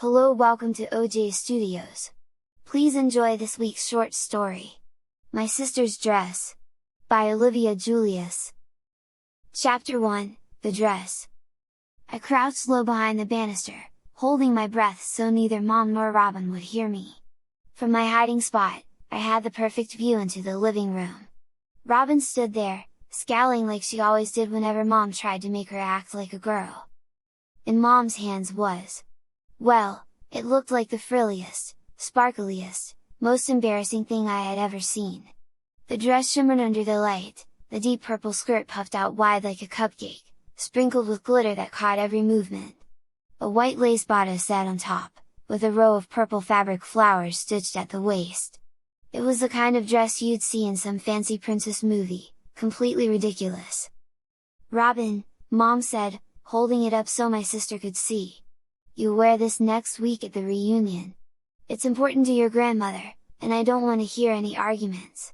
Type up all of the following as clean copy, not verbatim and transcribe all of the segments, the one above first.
Hello, welcome to OJ Studios. Please enjoy this week's short story. My Sister's Dress, by Olivia Julius. Chapter 1, The Dress. I crouched low behind the banister, holding my breath so neither Mom nor Robin would hear me. From my hiding spot, I had the perfect view into the living room. Robin stood there, scowling like she always did whenever Mom tried to make her act like a girl. In Mom's hands was, well, it looked like the frilliest, sparkliest, most embarrassing thing I had ever seen. The dress shimmered under the light, the deep purple skirt puffed out wide like a cupcake, sprinkled with glitter that caught every movement. A white lace bodice sat on top, with a row of purple fabric flowers stitched at the waist. It was the kind of dress you'd see in some fancy princess movie, completely ridiculous. "Robin," Mom said, holding it up so my sister could see. "You'll wear this next week at the reunion. It's important to your grandmother, and I don't want to hear any arguments."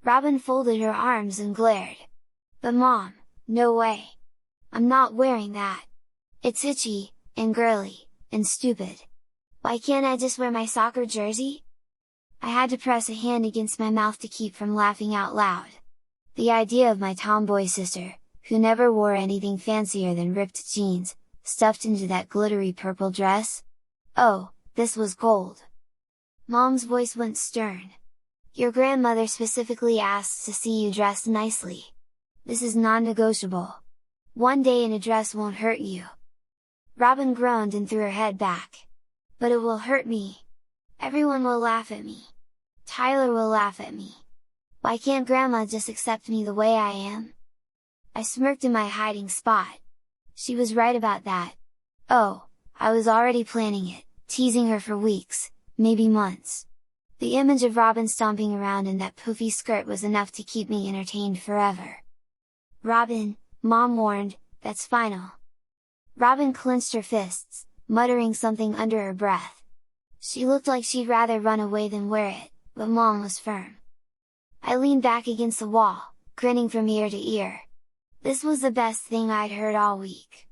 Robin folded her arms and glared. "But Mom, no way! I'm not wearing that! It's itchy, and girly, and stupid! Why can't I just wear my soccer jersey?" I had to press a hand against my mouth to keep from laughing out loud. The idea of my tomboy sister, who never wore anything fancier than ripped jeans, stuffed into that glittery purple dress? Oh, this was gold! Mom's voice went stern. "Your grandmother specifically asks to see you dressed nicely. This is non-negotiable. One day in a dress won't hurt you." Robin groaned and threw her head back. "But it will hurt me! Everyone will laugh at me! Tyler will laugh at me! Why can't Grandma just accept me the way I am?" I smirked in my hiding spot. She was right about that. Oh, I was already planning it, teasing her for weeks, maybe months. The image of Robin stomping around in that poofy skirt was enough to keep me entertained forever. "Robin," Mom warned, "that's final." Robin clenched her fists, muttering something under her breath. She looked like she'd rather run away than wear it, but Mom was firm. I leaned back against the wall, grinning from ear to ear. This was the best thing I'd heard all week.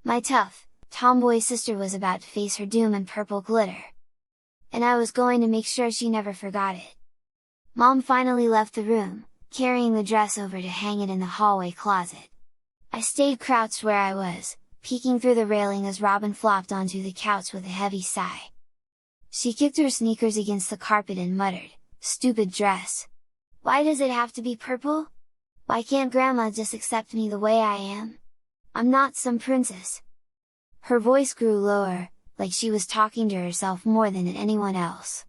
My tough, tomboy sister was about to face her doom in purple glitter. And I was going to make sure she never forgot it. Mom finally left the room, carrying the dress over to hang it in the hallway closet. I stayed crouched where I was, peeking through the railing as Robin flopped onto the couch with a heavy sigh. She kicked her sneakers against the carpet and muttered, "Stupid dress! Why does it have to be purple? Why can't Grandma just accept me the way I am? I'm not some princess!" Her voice grew lower, like she was talking to herself more than at anyone else.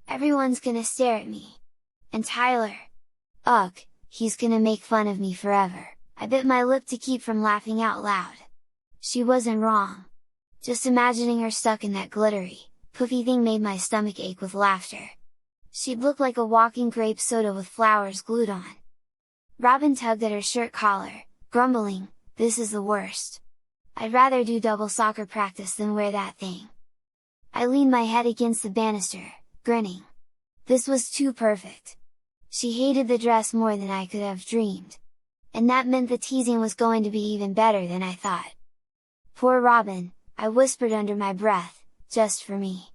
"Everyone's gonna stare at me! And Tyler! Ugh, he's gonna make fun of me forever!" I bit my lip to keep from laughing out loud. She wasn't wrong. Just imagining her stuck in that glittery, poofy thing made my stomach ache with laughter. She'd look like a walking grape soda with flowers glued on. Robin tugged at her shirt collar, grumbling, "This is the worst! I'd rather do double soccer practice than wear that thing." I leaned my head against the banister, grinning. This was too perfect! She hated the dress more than I could have dreamed. And that meant the teasing was going to be even better than I thought. "Poor Robin," I whispered under my breath, "just for me.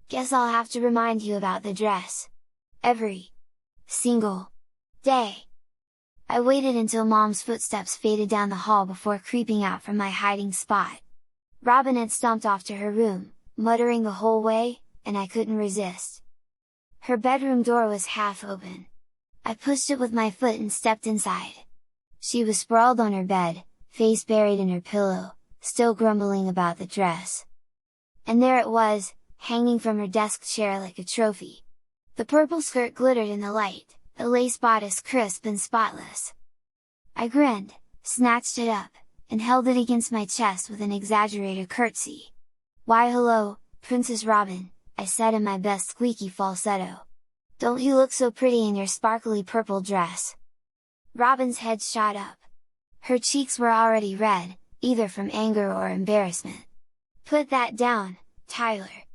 Guess I'll have to remind you about the dress. Every single day." I waited until Mom's footsteps faded down the hall before creeping out from my hiding spot. Robin had stomped off to her room, muttering the whole way, and I couldn't resist. Her bedroom door was half open. I pushed it with my foot and stepped inside. She was sprawled on her bed, face buried in her pillow, still grumbling about the dress. And there it was, hanging from her desk chair like a trophy. The purple skirt glittered in the light, the lace bodice crisp and spotless. I grinned, snatched it up, and held it against my chest with an exaggerated curtsy. "Why hello, Princess Robin," I said in my best squeaky falsetto. "Don't you look so pretty in your sparkly purple dress?" Robin's head shot up. Her cheeks were already red, either from anger or embarrassment. "Put that down, Tyler!"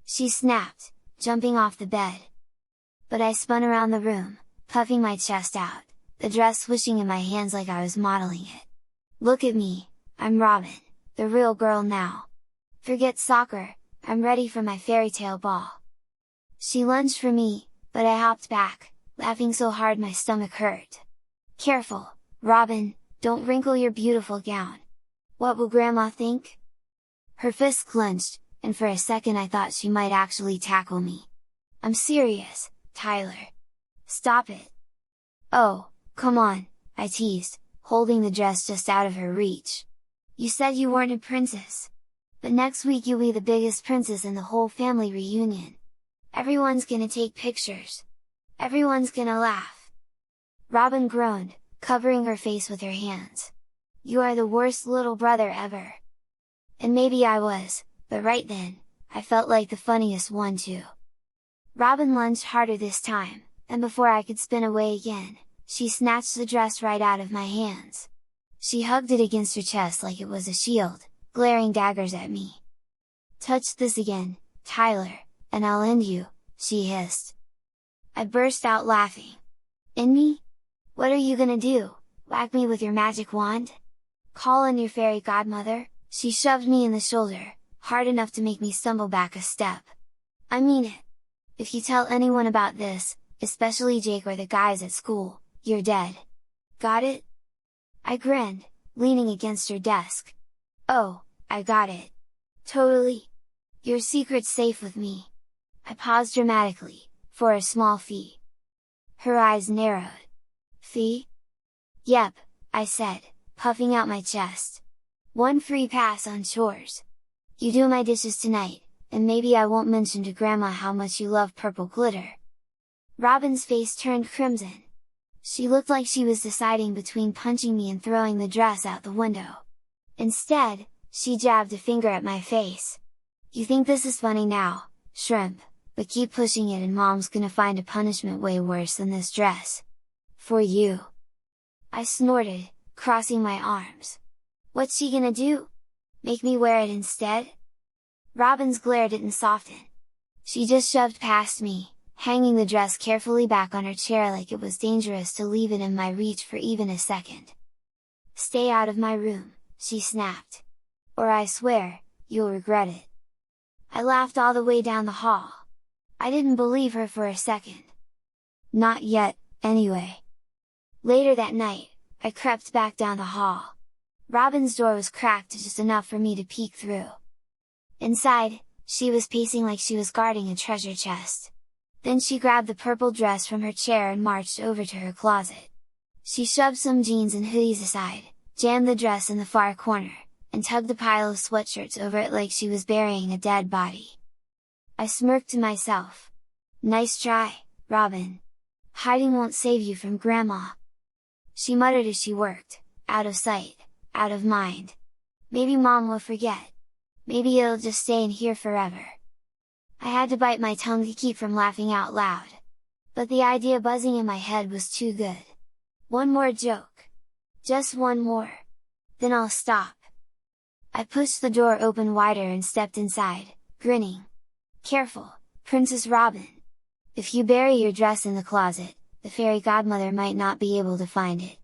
she snapped, jumping off the bed. But I spun around the room, puffing my chest out, the dress swishing in my hands like I was modeling it. "Look at me, I'm Robin, the real girl now! Forget soccer, I'm ready for my fairy tale ball. She lunged for me, but I hopped back, laughing so hard my stomach hurt. Careful, Robin, don't wrinkle your beautiful gown. What will Grandma think? Her fist clenched, and for a second I thought she might actually tackle me. I'm serious, Tyler. Stop it. Oh, come on, I teased, holding the dress just out of her reach. You said you weren't a princess. But next week you'll be the biggest princess in the whole family reunion. Everyone's gonna take pictures. Everyone's gonna laugh. Robin groaned, covering her face with her hands. You are the worst little brother ever. And maybe I was, but right then, I felt like the funniest one too. Robin lunged harder this time, and before I could spin away again, she snatched the dress right out of my hands. She hugged it against her chest like it was a shield, glaring daggers at me. Touch this again, Tyler, and I'll end you, she hissed. I burst out laughing. End me? What are you gonna do, whack me with your magic wand? Call in your fairy godmother? She shoved me in the shoulder, hard enough to make me stumble back a step. I mean it! If you tell anyone about this, especially Jake or the guys at school, you're dead. Got it? I grinned, leaning against her desk. Oh, I got it! Totally! Your secret's safe with me! I paused dramatically, for a small fee. Her eyes narrowed. Fee? Yep, I said, puffing out my chest. One free pass on chores. You do my dishes tonight, and maybe I won't mention to Grandma how much you love purple glitter. Robin's face turned crimson. She looked like she was deciding between punching me and throwing the dress out the window. Instead, she jabbed a finger at my face. You think this is funny now, shrimp, but keep pushing it and Mom's gonna find a punishment way worse than this dress. For you! I snorted, crossing my arms. What's she gonna do? Make me wear it instead? Robin's glare didn't soften. She just shoved past me, hanging the dress carefully back on her chair like it was dangerous to leave it in my reach for even a second. Stay out of my room, she snapped. Or I swear, you'll regret it. I laughed all the way down the hall. I didn't believe her for a second. Not yet, anyway. Later that night, I crept back down the hall. Robin's door was cracked just enough for me to peek through. Inside, she was pacing like she was guarding a treasure chest. Then she grabbed the purple dress from her chair and marched over to her closet. She shoved some jeans and hoodies aside, jammed the dress in the far corner, and tugged a pile of sweatshirts over it like she was burying a dead body. I smirked to myself. Nice try, Robin. Hiding won't save you from Grandma. She muttered as she worked, out of sight, out of mind. Maybe Mom will forget. Maybe it'll just stay in here forever. I had to bite my tongue to keep from laughing out loud. But the idea buzzing in my head was too good. One more joke. Just one more. Then I'll stop. I pushed the door open wider and stepped inside, grinning. Careful, Princess Robin! If you bury your dress in the closet, the fairy godmother might not be able to find it.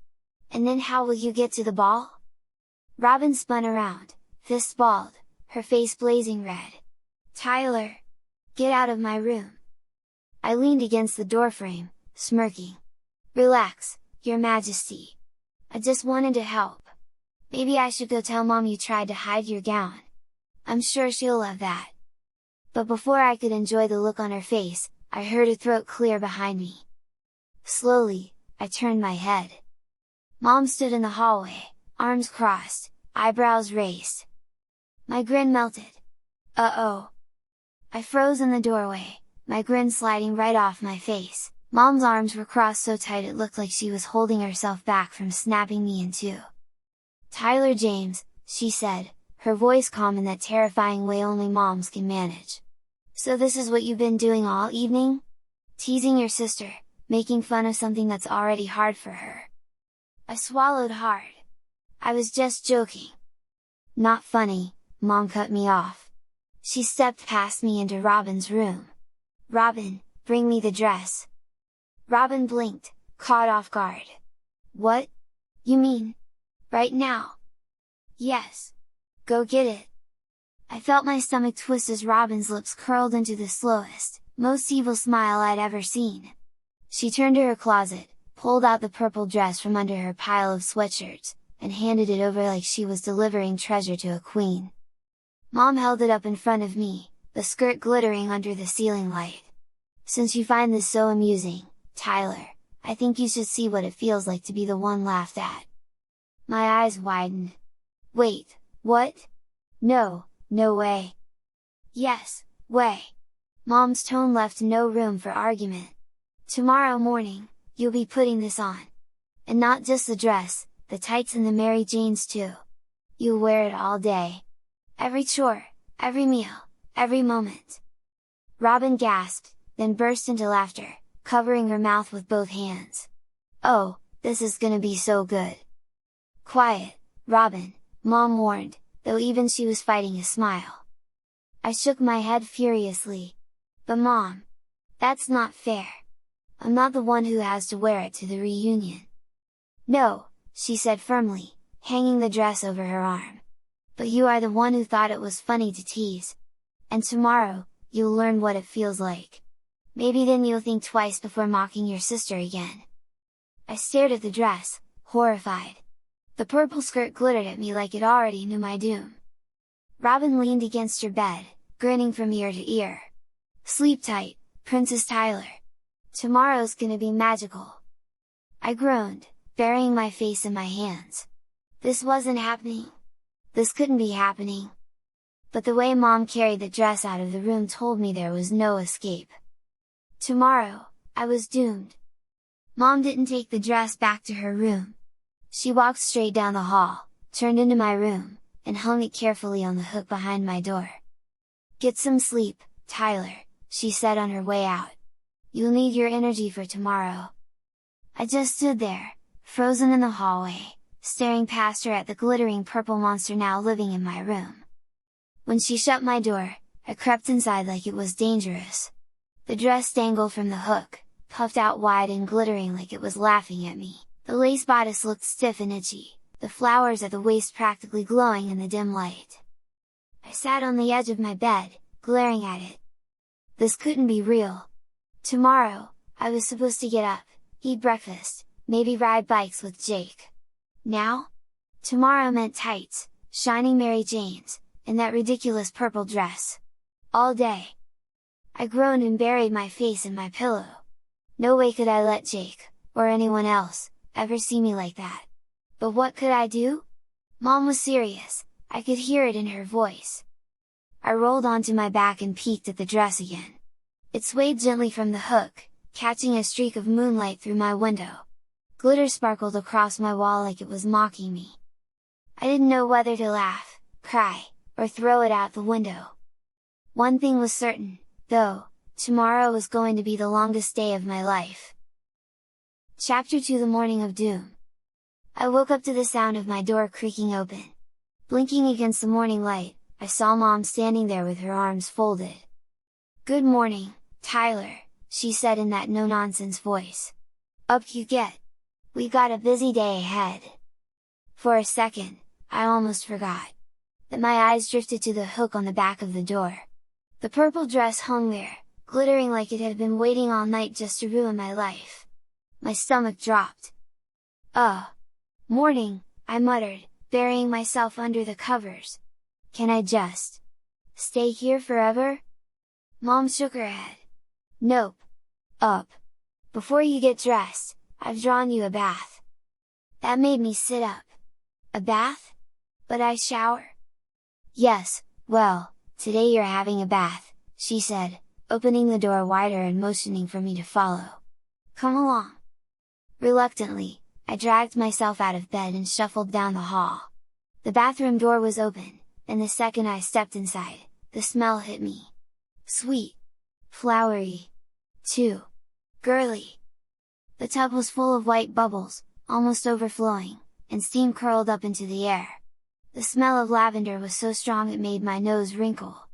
And then how will you get to the ball? Robin spun around, fists balled, her face blazing red. Tyler! Get out of my room! I leaned against the doorframe, smirking. Relax, Your Majesty. I just wanted to help. Maybe I should go tell Mom you tried to hide your gown. I'm sure she'll love that. But before I could enjoy the look on her face, I heard a throat clear behind me. Slowly, I turned my head. Mom stood in the hallway, arms crossed, eyebrows raised. My grin melted. Uh-oh! I froze in the doorway, my grin sliding right off my face. Mom's arms were crossed so tight it looked like she was holding herself back from snapping me in two. Tyler James, she said, her voice calm in that terrifying way only moms can manage. So this is what you've been doing all evening? Teasing your sister, making fun of something that's already hard for her. I swallowed hard. I was just joking. Not funny, Mom cut me off. She stepped past me into Robin's room. Robin, bring me the dress. Robin blinked, caught off guard. What? You mean? Right now? Yes! Go get it! I felt my stomach twist as Robin's lips curled into the slowest, most evil smile I'd ever seen. She turned to her closet, pulled out the purple dress from under her pile of sweatshirts, and handed it over like she was delivering treasure to a queen. Mom held it up in front of me, the skirt glittering under the ceiling light. "Since you find this so amusing, Tyler, I think you should see what it feels like to be the one laughed at." My eyes widened. "Wait, what? No, no way!" "Yes, way!" Mom's tone left no room for argument. "Tomorrow morning, you'll be putting this on. And not just the dress, the tights and the Mary Janes too. You'll wear it all day. Every chore, every meal, every moment." Robin gasped, then burst into laughter, covering her mouth with both hands. "Oh, this is gonna be so good!" "Quiet, Robin," Mom warned, though even she was fighting a smile. I shook my head furiously. "But Mom! That's not fair! I'm not the one who has to wear it to the reunion!" "No," she said firmly, hanging the dress over her arm. "But you are the one who thought it was funny to tease! And tomorrow, you'll learn what it feels like! Maybe then you'll think twice before mocking your sister again!" I stared at the dress, horrified. The purple skirt glittered at me like it already knew my doom. Robin leaned against her bed, grinning from ear to ear. "Sleep tight, Princess Tyler! Tomorrow's gonna be magical!" I groaned, burying my face in my hands. This wasn't happening! This couldn't be happening! But the way Mom carried the dress out of the room told me there was no escape. Tomorrow, I was doomed! Mom didn't take the dress back to her room. She walked straight down the hall, turned into my room, and hung it carefully on the hook behind my door. "Get some sleep, Tyler," she said on her way out. "You'll need your energy for tomorrow." I just stood there, frozen in the hallway, staring past her at the glittering purple monster now living in my room. When she shut my door, I crept inside like it was dangerous. The dress dangled from the hook, puffed out wide and glittering like it was laughing at me. The lace bodice looked stiff and itchy, the flowers at the waist practically glowing in the dim light. I sat on the edge of my bed, glaring at it. This couldn't be real! Tomorrow, I was supposed to get up, eat breakfast, maybe ride bikes with Jake. Now? Tomorrow meant tights, shining Mary Janes, and that ridiculous purple dress. All day! I groaned and buried my face in my pillow. No way could I let Jake, or anyone else, ever see me like that. But what could I do? Mom was serious, I could hear it in her voice. I rolled onto my back and peeked at the dress again. It swayed gently from the hook, catching a streak of moonlight through my window. Glitter sparkled across my wall like it was mocking me. I didn't know whether to laugh, cry, or throw it out the window. One thing was certain, though, tomorrow was going to be the longest day of my life. Chapter 2: The Morning of Doom. I woke up to the sound of my door creaking open. Blinking against the morning light, I saw Mom standing there with her arms folded. "Good morning, Tyler," she said in that no-nonsense voice. "Up you get! We got a busy day ahead." For a second, I almost forgot. Then my eyes drifted to the hook on the back of the door. The purple dress hung there, glittering like it had been waiting all night just to ruin my life. My stomach dropped. Morning," I muttered, burying myself under the covers. "Can I just stay here forever?" Mom shook her head. "Nope! Up! Before you get dressed, I've drawn you a bath." That made me sit up. "A bath? But I shower?" "Yes, well, today you're having a bath," she said, opening the door wider and motioning for me to follow. "Come along." Reluctantly, I dragged myself out of bed and shuffled down the hall. The bathroom door was open, and the second I stepped inside, the smell hit me. Sweet! Flowery! Too girly! The tub was full of white bubbles, almost overflowing, and steam curled up into the air. The smell of lavender was so strong it made my nose wrinkle.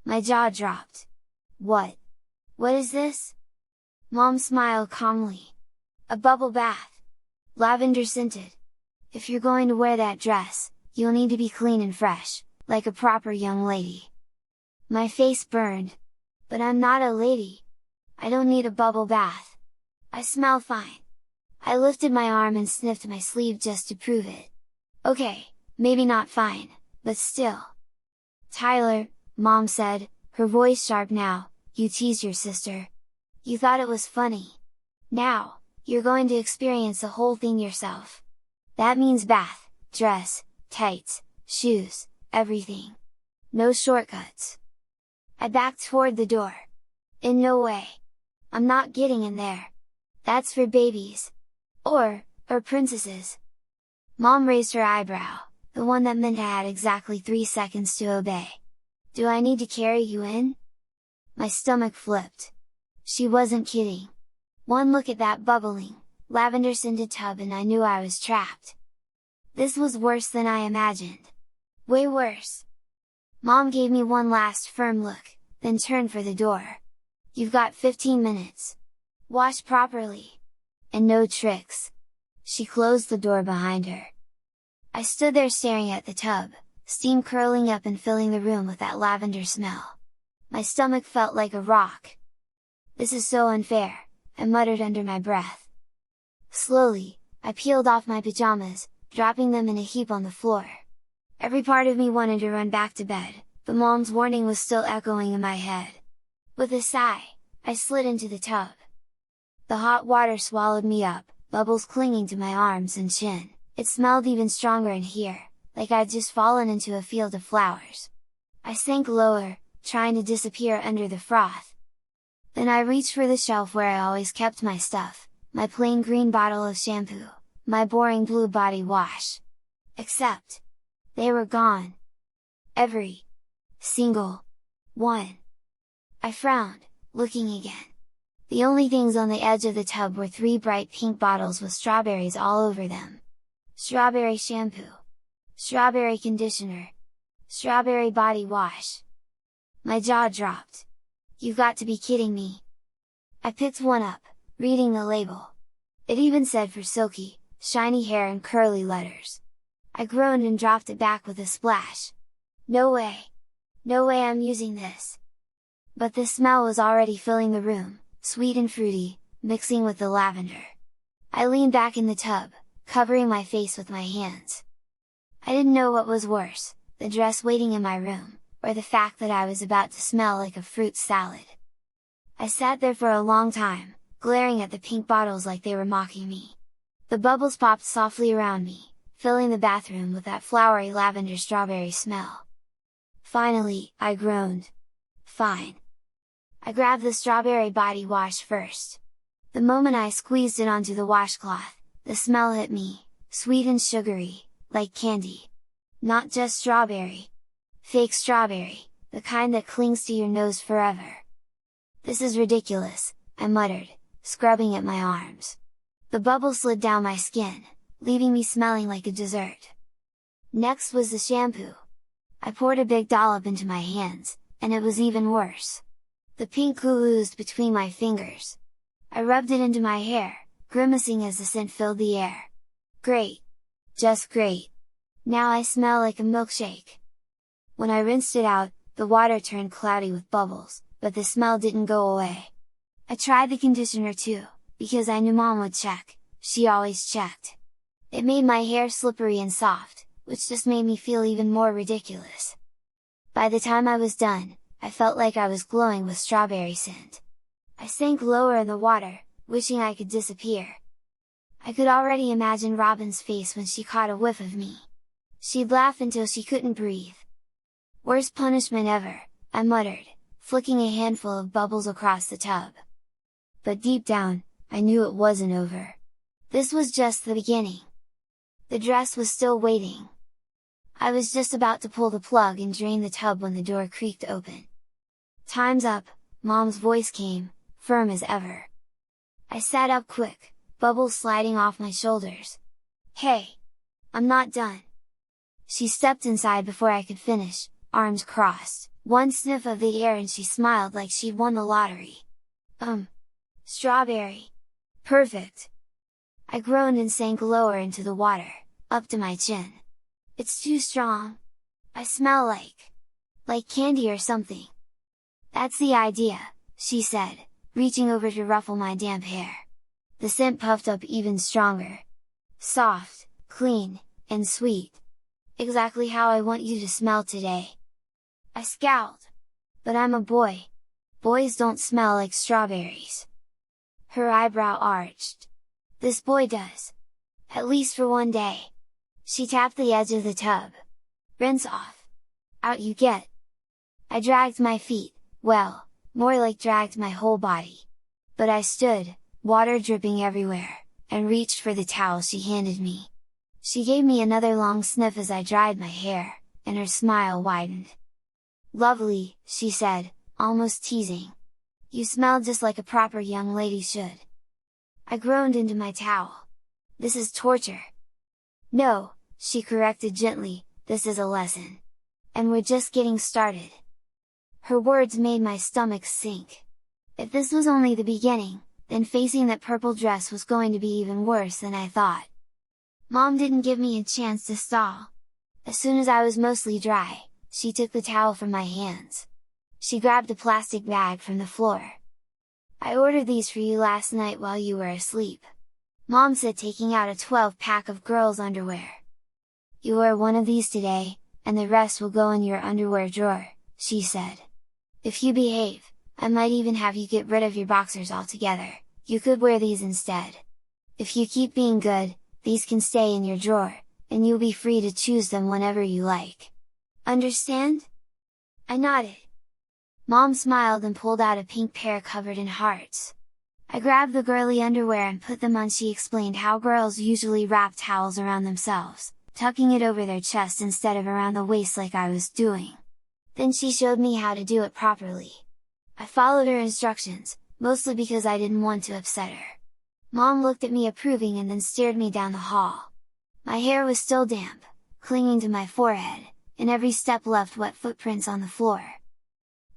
My jaw dropped. What is this?" Mom smiled calmly. "A bubble bath! Lavender scented! If you're going to wear that dress, you'll need to be clean and fresh, like a proper young lady. My face burned. But I'm not a lady! I don't need a bubble bath! I smell fine! I lifted my arm and sniffed my sleeve just to prove it. Okay, maybe not fine, but still. Tyler, Mom said, her voice sharp now, you teased your sister. You thought it was funny. Now, you're going to experience the whole thing yourself. That means bath, dress, tights, shoes, everything. No shortcuts. I backed toward the door. In no way! I'm not getting in there! That's for babies! Or princesses! Mom raised her eyebrow, the one that meant I had exactly 3 seconds to obey. Do I need to carry you in? My stomach flipped. She wasn't kidding. One look at that bubbling, lavender-scented tub and I knew I was trapped. This was worse than I imagined. Way worse! Mom gave me one last firm look, then turned for the door. You've got 15 minutes. Wash properly. And no tricks. She closed the door behind her. I stood there staring at the tub, steam curling up and filling the room with that lavender smell. My stomach felt like a rock. This is so unfair, I muttered under my breath. Slowly, I peeled off my pajamas, dropping them in a heap on the floor. Every part of me wanted to run back to bed, but Mom's warning was still echoing in my head. With a sigh, I slid into the tub. The hot water swallowed me up, bubbles clinging to my arms and chin. It smelled even stronger in here, like I'd just fallen into a field of flowers. I sank lower, trying to disappear under the froth. Then I reached for the shelf where I always kept my stuff, my plain green bottle of shampoo, my boring blue body wash. Except, they were gone. Every single one. I frowned, looking again. The only things on the edge of the tub were 3 bright pink bottles with strawberries all over them. Strawberry shampoo. Strawberry conditioner. Strawberry body wash. My jaw dropped. You've got to be kidding me! I picked one up, reading the label. It even said for silky, shiny hair in curly letters. I groaned and dropped it back with a splash. No way! No way I'm using this! But the smell was already filling the room, sweet and fruity, mixing with the lavender. I leaned back in the tub, covering my face with my hands. I didn't know what was worse, the dress waiting in my room, or the fact that I was about to smell like a fruit salad. I sat there for a long time, glaring at the pink bottles like they were mocking me. The bubbles popped softly around me, filling the bathroom with that flowery lavender strawberry smell. Finally, I groaned. Fine! I grabbed the strawberry body wash first. The moment I squeezed it onto the washcloth, the smell hit me, sweet and sugary, like candy. Not just strawberry. Fake strawberry, the kind that clings to your nose forever. This is ridiculous, I muttered, scrubbing at my arms. The bubbles slid down my skin, leaving me smelling like a dessert. Next was the shampoo. I poured a big dollop into my hands, and it was even worse. The pink goo oozed between my fingers. I rubbed it into my hair, grimacing as the scent filled the air. Great! Just great! Now I smell like a milkshake! When I rinsed it out, the water turned cloudy with bubbles, but the smell didn't go away. I tried the conditioner too, because I knew Mom would check, she always checked. It made my hair slippery and soft, which just made me feel even more ridiculous. By the time I was done, I felt like I was glowing with strawberry scent. I sank lower in the water, wishing I could disappear. I could already imagine Robin's face when she caught a whiff of me. She'd laugh until she couldn't breathe. Worst punishment ever, I muttered, flicking a handful of bubbles across the tub. But deep down, I knew it wasn't over. This was just the beginning. The dress was still waiting. I was just about to pull the plug and drain the tub when the door creaked open. Time's up, Mom's voice came, firm as ever. I sat up quick, bubbles sliding off my shoulders. Hey! I'm not done! She stepped inside before I could finish, arms crossed, one sniff of the air and she smiled like she'd won the lottery. Strawberry! Perfect! I groaned and sank lower into the water, up to my chin. It's too strong! I smell like candy or something. That's the idea, she said, reaching over to ruffle my damp hair. The scent puffed up even stronger. Soft, clean, and sweet. Exactly how I want you to smell today. I scowled. But I'm a boy. Boys don't smell like strawberries. Her eyebrow arched. This boy does. At least for one day. She tapped the edge of the tub. Rinse off. Out you get. I dragged my feet, well, more like dragged my whole body. But I stood, water dripping everywhere, and reached for the towel she handed me. She gave me another long sniff as I dried my hair, and her smile widened. Lovely, she said, almost teasing. You smell just like a proper young lady should. I groaned into my towel. This is torture. No, she corrected gently, this is a lesson. And we're just getting started. Her words made my stomach sink. If this was only the beginning, then facing that purple dress was going to be even worse than I thought. Mom didn't give me a chance to stall. As soon as I was mostly dry, she took the towel from my hands. She grabbed a plastic bag from the floor. I ordered these for you last night while you were asleep. Mom said, taking out a 12-pack of girls' underwear. You wear one of these today, and the rest will go in your underwear drawer, she said. If you behave, I might even have you get rid of your boxers altogether, you could wear these instead. If you keep being good, these can stay in your drawer, and you'll be free to choose them whenever you like. Understand? I nodded. Mom smiled and pulled out a pink pair covered in hearts. I grabbed the girly underwear and put them on. She explained how girls usually wrap towels around themselves, tucking it over their chest instead of around the waist like I was doing. Then she showed me how to do it properly. I followed her instructions, mostly because I didn't want to upset her. Mom looked at me approving and then steered me down the hall. My hair was still damp, clinging to my forehead, and every step left wet footprints on the floor.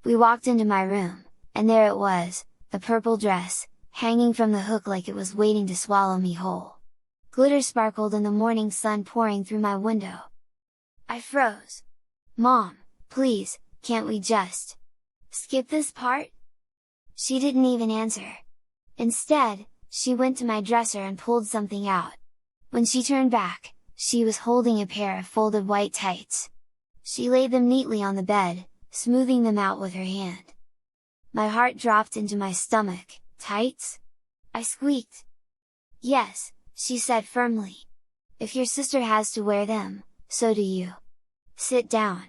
We walked into my room, and there it was, the purple dress, hanging from the hook like it was waiting to swallow me whole. Glitter sparkled in the morning sun pouring through my window. I froze. Mom, please, can't we just skip this part? She didn't even answer. Instead, she went to my dresser and pulled something out. When she turned back, she was holding a pair of folded white tights. She laid them neatly on the bed, smoothing them out with her hand. My heart dropped into my stomach. Tights? I squeaked. Yes, she said firmly. If your sister has to wear them, so do you. Sit down.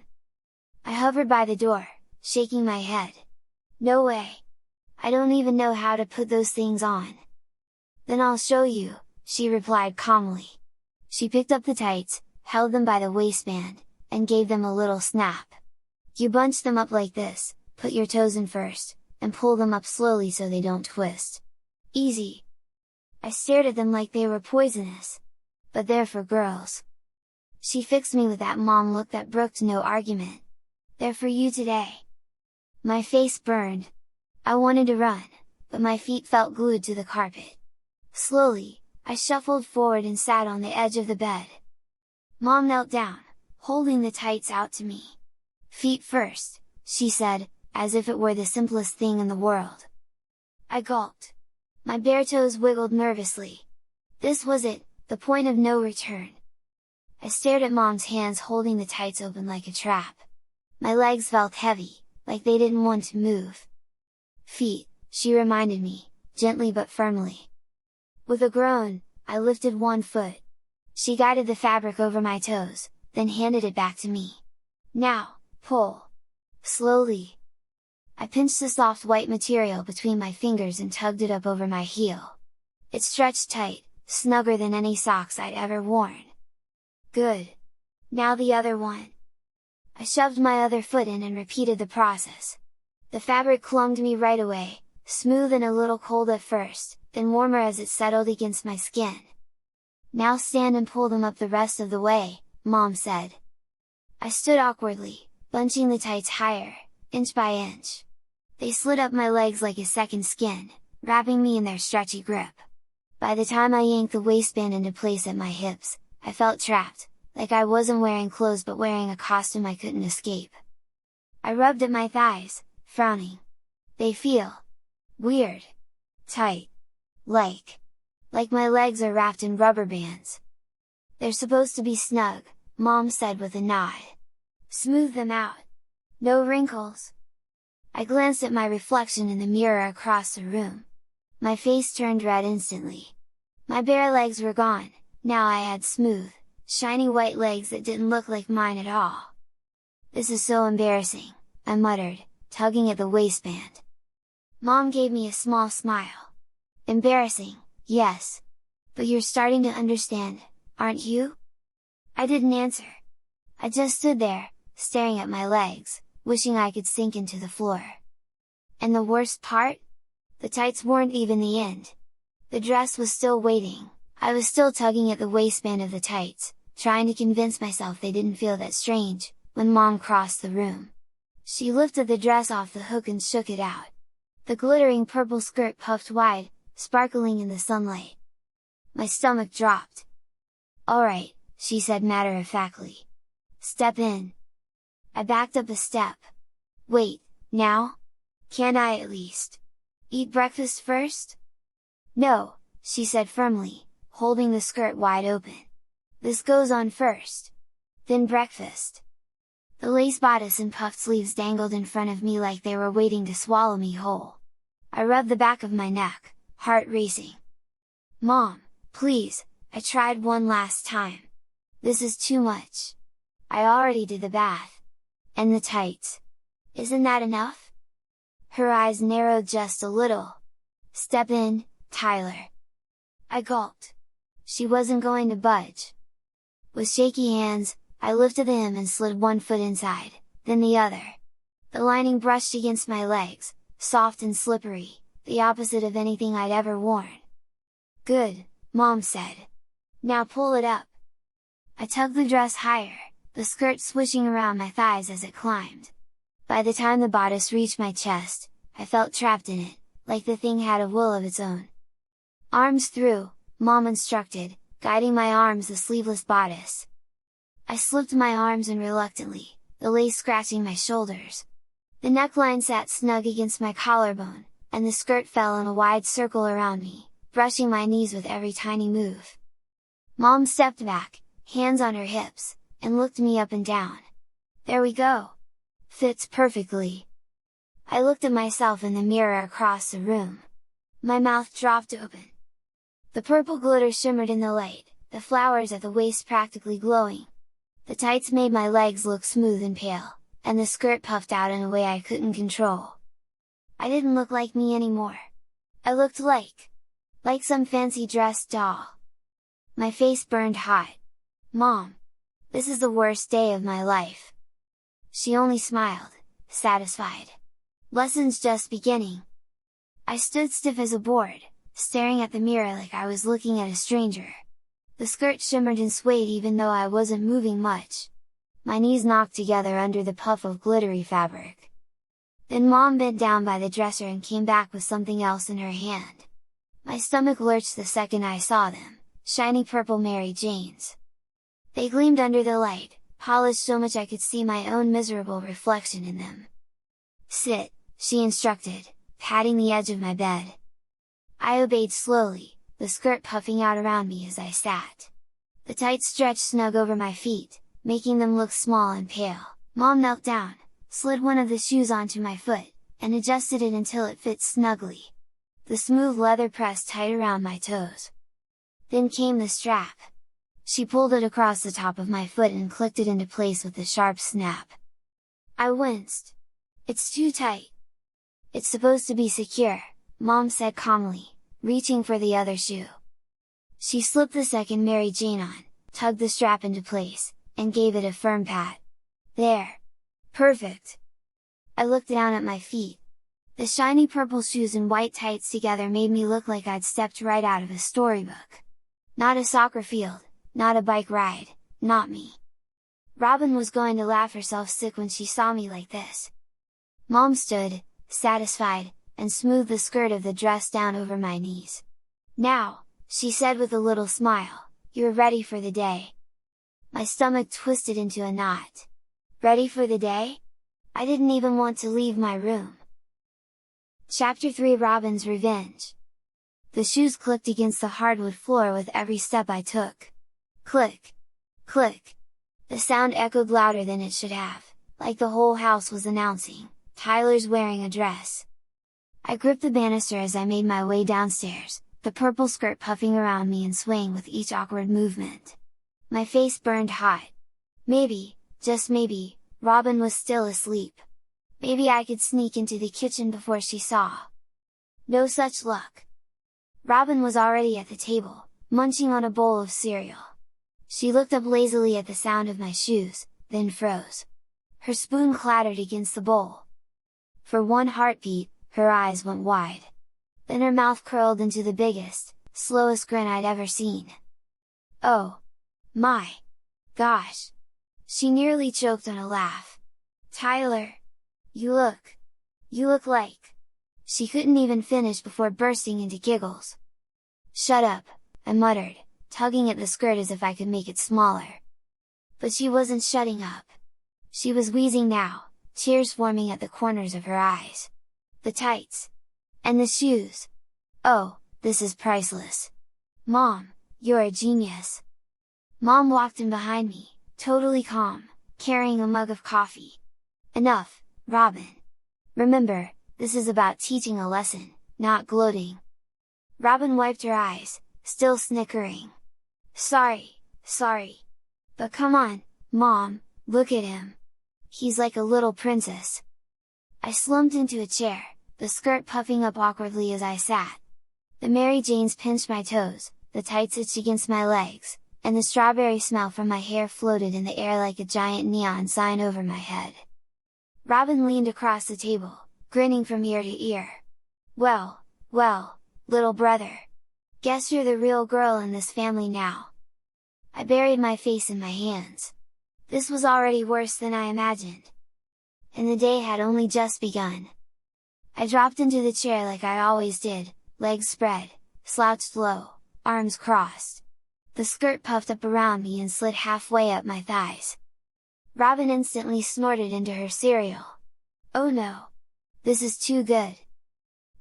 I hovered by the door, shaking my head. No way! I don't even know how to put those things on. Then I'll show you, she replied calmly. She picked up the tights, held them by the waistband, and gave them a little snap. You bunch them up like this, put your toes in first, and pull them up slowly so they don't twist. Easy! I stared at them like they were poisonous. But they're for girls. She fixed me with that mom look that brooked no argument. They're for you today. My face burned. I wanted to run, but my feet felt glued to the carpet. Slowly, I shuffled forward and sat on the edge of the bed. Mom knelt down, holding the tights out to me. Feet first, she said, as if it were the simplest thing in the world. I gulped. My bare toes wiggled nervously. This was it, the point of no return. I stared at Mom's hands holding the tights open like a trap. My legs felt heavy, like they didn't want to move. Feet, she reminded me, gently but firmly. With a groan, I lifted one foot. She guided the fabric over my toes, then handed it back to me. Now, pull! Slowly. I pinched the soft white material between my fingers and tugged it up over my heel. It stretched tight, snugger than any socks I'd ever worn. Good! Now the other one! I shoved my other foot in and repeated the process. The fabric clung to me right away, smooth and a little cold at first, then warmer as it settled against my skin. Now stand and pull them up the rest of the way, Mom said. I stood awkwardly, bunching the tights higher, inch by inch. They slid up my legs like a second skin, wrapping me in their stretchy grip. By the time I yanked the waistband into place at my hips, I felt trapped, like I wasn't wearing clothes but wearing a costume I couldn't escape. I rubbed at my thighs, frowning. They feel weird. Tight. Like my legs are wrapped in rubber bands. They're supposed to be snug, Mom said with a nod. Smooth them out. No wrinkles. I glanced at my reflection in the mirror across the room. My face turned red instantly. My bare legs were gone, now I had smooth, shiny white legs that didn't look like mine at all. This is so embarrassing, I muttered, tugging at the waistband. Mom gave me a small smile. Embarrassing, yes. But you're starting to understand, aren't you? I didn't answer. I just stood there, staring at my legs, wishing I could sink into the floor. And the worst part? The tights weren't even the end. The dress was still waiting, I was still tugging at the waistband of the tights, trying to convince myself they didn't feel that strange, when Mom crossed the room. She lifted the dress off the hook and shook it out. The glittering purple skirt puffed wide, sparkling in the sunlight. My stomach dropped. "Alright," she said matter-of-factly. "Step in." I backed up a step. "Wait, now? Can't I at least eat breakfast first?" "No," she said firmly, holding the skirt wide open. "This goes on first. Then breakfast." The lace bodice and puffed sleeves dangled in front of me like they were waiting to swallow me whole. I rubbed the back of my neck, heart racing. "Mom, please," I tried one last time. "This is too much. I already did the bath. And the tights. Isn't that enough?" Her eyes narrowed just a little. "Step in, Tyler." I gulped. She wasn't going to budge. With shaky hands, I lifted him and slid one foot inside, then the other. The lining brushed against my legs, soft and slippery, the opposite of anything I'd ever worn. "Good," Mom said. "Now pull it up." I tugged the dress higher, the skirt swishing around my thighs as it climbed. By the time the bodice reached my chest, I felt trapped in it, like the thing had a will of its own. "Arms through," Mom instructed, guiding my arms the sleeveless bodice. I slipped my arms in reluctantly, the lace scratching my shoulders. The neckline sat snug against my collarbone, and the skirt fell in a wide circle around me, brushing my knees with every tiny move. Mom stepped back, hands on her hips, and looked me up and down. "There we go! Fits perfectly!" I looked at myself in the mirror across the room. My mouth dropped open. The purple glitter shimmered in the light, the flowers at the waist practically glowing. The tights made my legs look smooth and pale, and the skirt puffed out in a way I couldn't control. I didn't look like me anymore. I looked like some fancy dressed doll. My face burned hot. "Mom! This is the worst day of my life." She only smiled, satisfied. "Lesson's just beginning." I stood stiff as a board, staring at the mirror like I was looking at a stranger. The skirt shimmered and swayed even though I wasn't moving much. My knees knocked together under the puff of glittery fabric. Then Mom bent down by the dresser and came back with something else in her hand. My stomach lurched the second I saw them, shiny purple Mary Janes. They gleamed under the light, polished so much I could see my own miserable reflection in them. "Sit," she instructed, patting the edge of my bed. I obeyed slowly, the skirt puffing out around me as I sat. The tights stretched snug over my feet, making them look small and pale. Mom knelt down, slid one of the shoes onto my foot, and adjusted it until it fit snugly. The smooth leather pressed tight around my toes. Then came the strap. She pulled it across the top of my foot and clicked it into place with a sharp snap. I winced. "It's too tight." "It's supposed to be secure," Mom said calmly, reaching for the other shoe. She slipped the second Mary Jane on, tugged the strap into place, and gave it a firm pat. "There! Perfect!" I looked down at my feet. The shiny purple shoes and white tights together made me look like I'd stepped right out of a storybook. Not a soccer field, not a bike ride, not me. Robin was going to laugh herself sick when she saw me like this. Mom stood, satisfied, and smoothed the skirt of the dress down over my knees. "Now," she said with a little smile, "you're ready for the day." My stomach twisted into a knot. Ready for the day? I didn't even want to leave my room. Chapter 3: Robin's Revenge. The shoes clicked against the hardwood floor with every step I took. Click! Click! The sound echoed louder than it should have, like the whole house was announcing, "Tyler's wearing a dress." I gripped the banister as I made my way downstairs, the purple skirt puffing around me and swaying with each awkward movement. My face burned hot. Maybe, just maybe, Robin was still asleep. Maybe I could sneak into the kitchen before she saw. No such luck. Robin was already at the table, munching on a bowl of cereal. She looked up lazily at the sound of my shoes, then froze. Her spoon clattered against the bowl. For one heartbeat, her eyes went wide. Then her mouth curled into the biggest, slowest grin I'd ever seen. "Oh! My! Gosh!" She nearly choked on a laugh. "Tyler! You look like..." She couldn't even finish before bursting into giggles. "Shut up," I muttered, tugging at the skirt as if I could make it smaller. But she wasn't shutting up. She was wheezing now, tears forming at the corners of her eyes. The tights! And the shoes! Oh, this is priceless! Mom, you're a genius!" Mom walked in behind me, totally calm, carrying a mug of coffee. "Enough, Robin! Remember, this is about teaching a lesson, not gloating." Robin wiped her eyes, still snickering. Sorry. But come on, Mom, look at him! He's like a little princess." I slumped into a chair, the skirt puffing up awkwardly as I sat. The Mary Janes pinched my toes, the tights itched against my legs, and the strawberry smell from my hair floated in the air like a giant neon sign over my head. Robin leaned across the table, grinning from ear to ear. Well, little brother! Guess you're the real girl in this family now." I buried my face in my hands. This was already worse than I imagined. And the day had only just begun. I dropped into the chair like I always did, legs spread, slouched low, arms crossed. The skirt puffed up around me and slid halfway up my thighs. Robin instantly snorted into her cereal. "Oh no! This is too good!"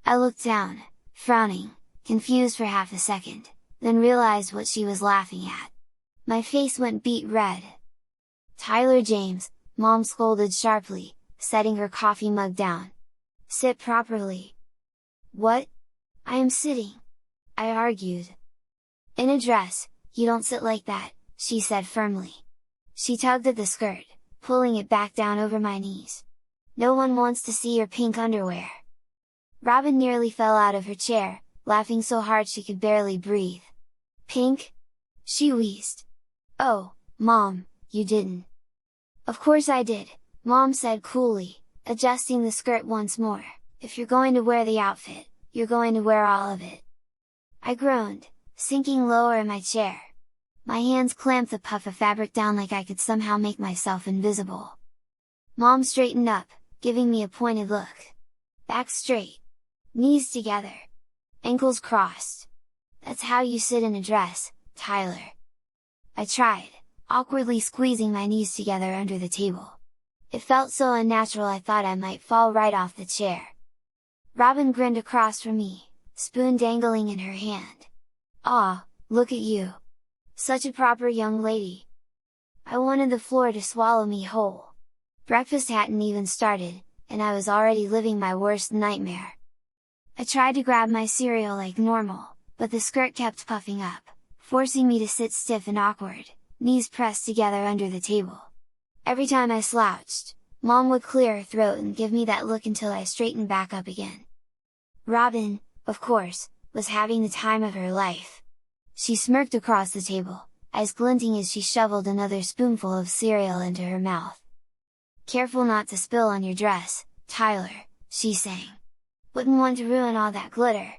I looked down, frowning, confused for half a second, then realized what she was laughing at. My face went beet red. "Tyler James," Mom scolded sharply, setting her coffee mug down. "Sit properly." "What? I am sitting!" I argued. "In a dress, you don't sit like that," she said firmly. She tugged at the skirt, pulling it back down over my knees. "No one wants to see your pink underwear." Robin nearly fell out of her chair, laughing so hard she could barely breathe. "Pink?" she wheezed. "Oh, Mom, you didn't!" "Of course I did," Mom said coolly, adjusting the skirt once more. "If you're going to wear the outfit, you're going to wear all of it." I groaned, sinking lower in my chair. My hands clamped the puff of fabric down like I could somehow make myself invisible. Mom straightened up, giving me a pointed look. "Back straight! Knees together! Ankles crossed! That's how you sit in a dress, Tyler!" I tried, awkwardly squeezing my knees together under the table. It felt so unnatural I thought I might fall right off the chair. Robin grinned across from me, spoon dangling in her hand. "Aw, look at you! Such a proper young lady!" I wanted the floor to swallow me whole. Breakfast hadn't even started, and I was already living my worst nightmare. I tried to grab my cereal like normal, but the skirt kept puffing up, forcing me to sit stiff and awkward, knees pressed together under the table. Every time I slouched, Mom would clear her throat and give me that look until I straightened back up again. Robin, of course, was having the time of her life. She smirked across the table, eyes glinting as she shoveled another spoonful of cereal into her mouth. "Careful not to spill on your dress, Tyler," she sang. "Wouldn't want to ruin all that glitter."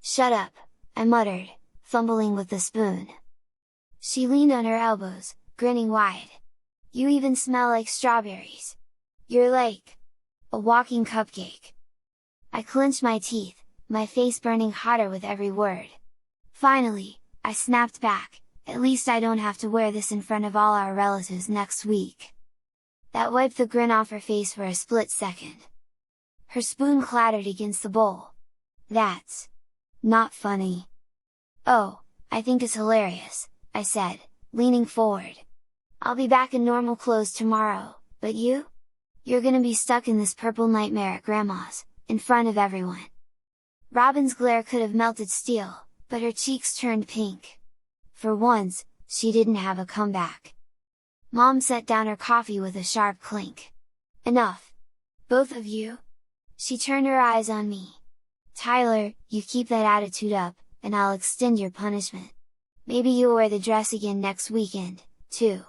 "Shut up," I muttered, fumbling with the spoon. She leaned on her elbows, grinning wide. "You even smell like strawberries! You're like a walking cupcake!" I clenched my teeth, my face burning hotter with every word. Finally, I snapped back, at least I don't have to wear this in front of all our relatives next week." That wiped the grin off her face for a split second. Her spoon clattered against the bowl. "That's not funny." "Oh, I think it's hilarious," I said, leaning forward. "I'll be back in normal clothes tomorrow, but you? You're gonna be stuck in this purple nightmare at Grandma's, in front of everyone." Robin's glare could have melted steel, but her cheeks turned pink. For once, she didn't have a comeback. Mom set down her coffee with a sharp clink. "Enough! Both of you?" She turned her eyes on me. "Tyler, you keep that attitude up, and I'll extend your punishment. Maybe you'll wear the dress again next weekend, too."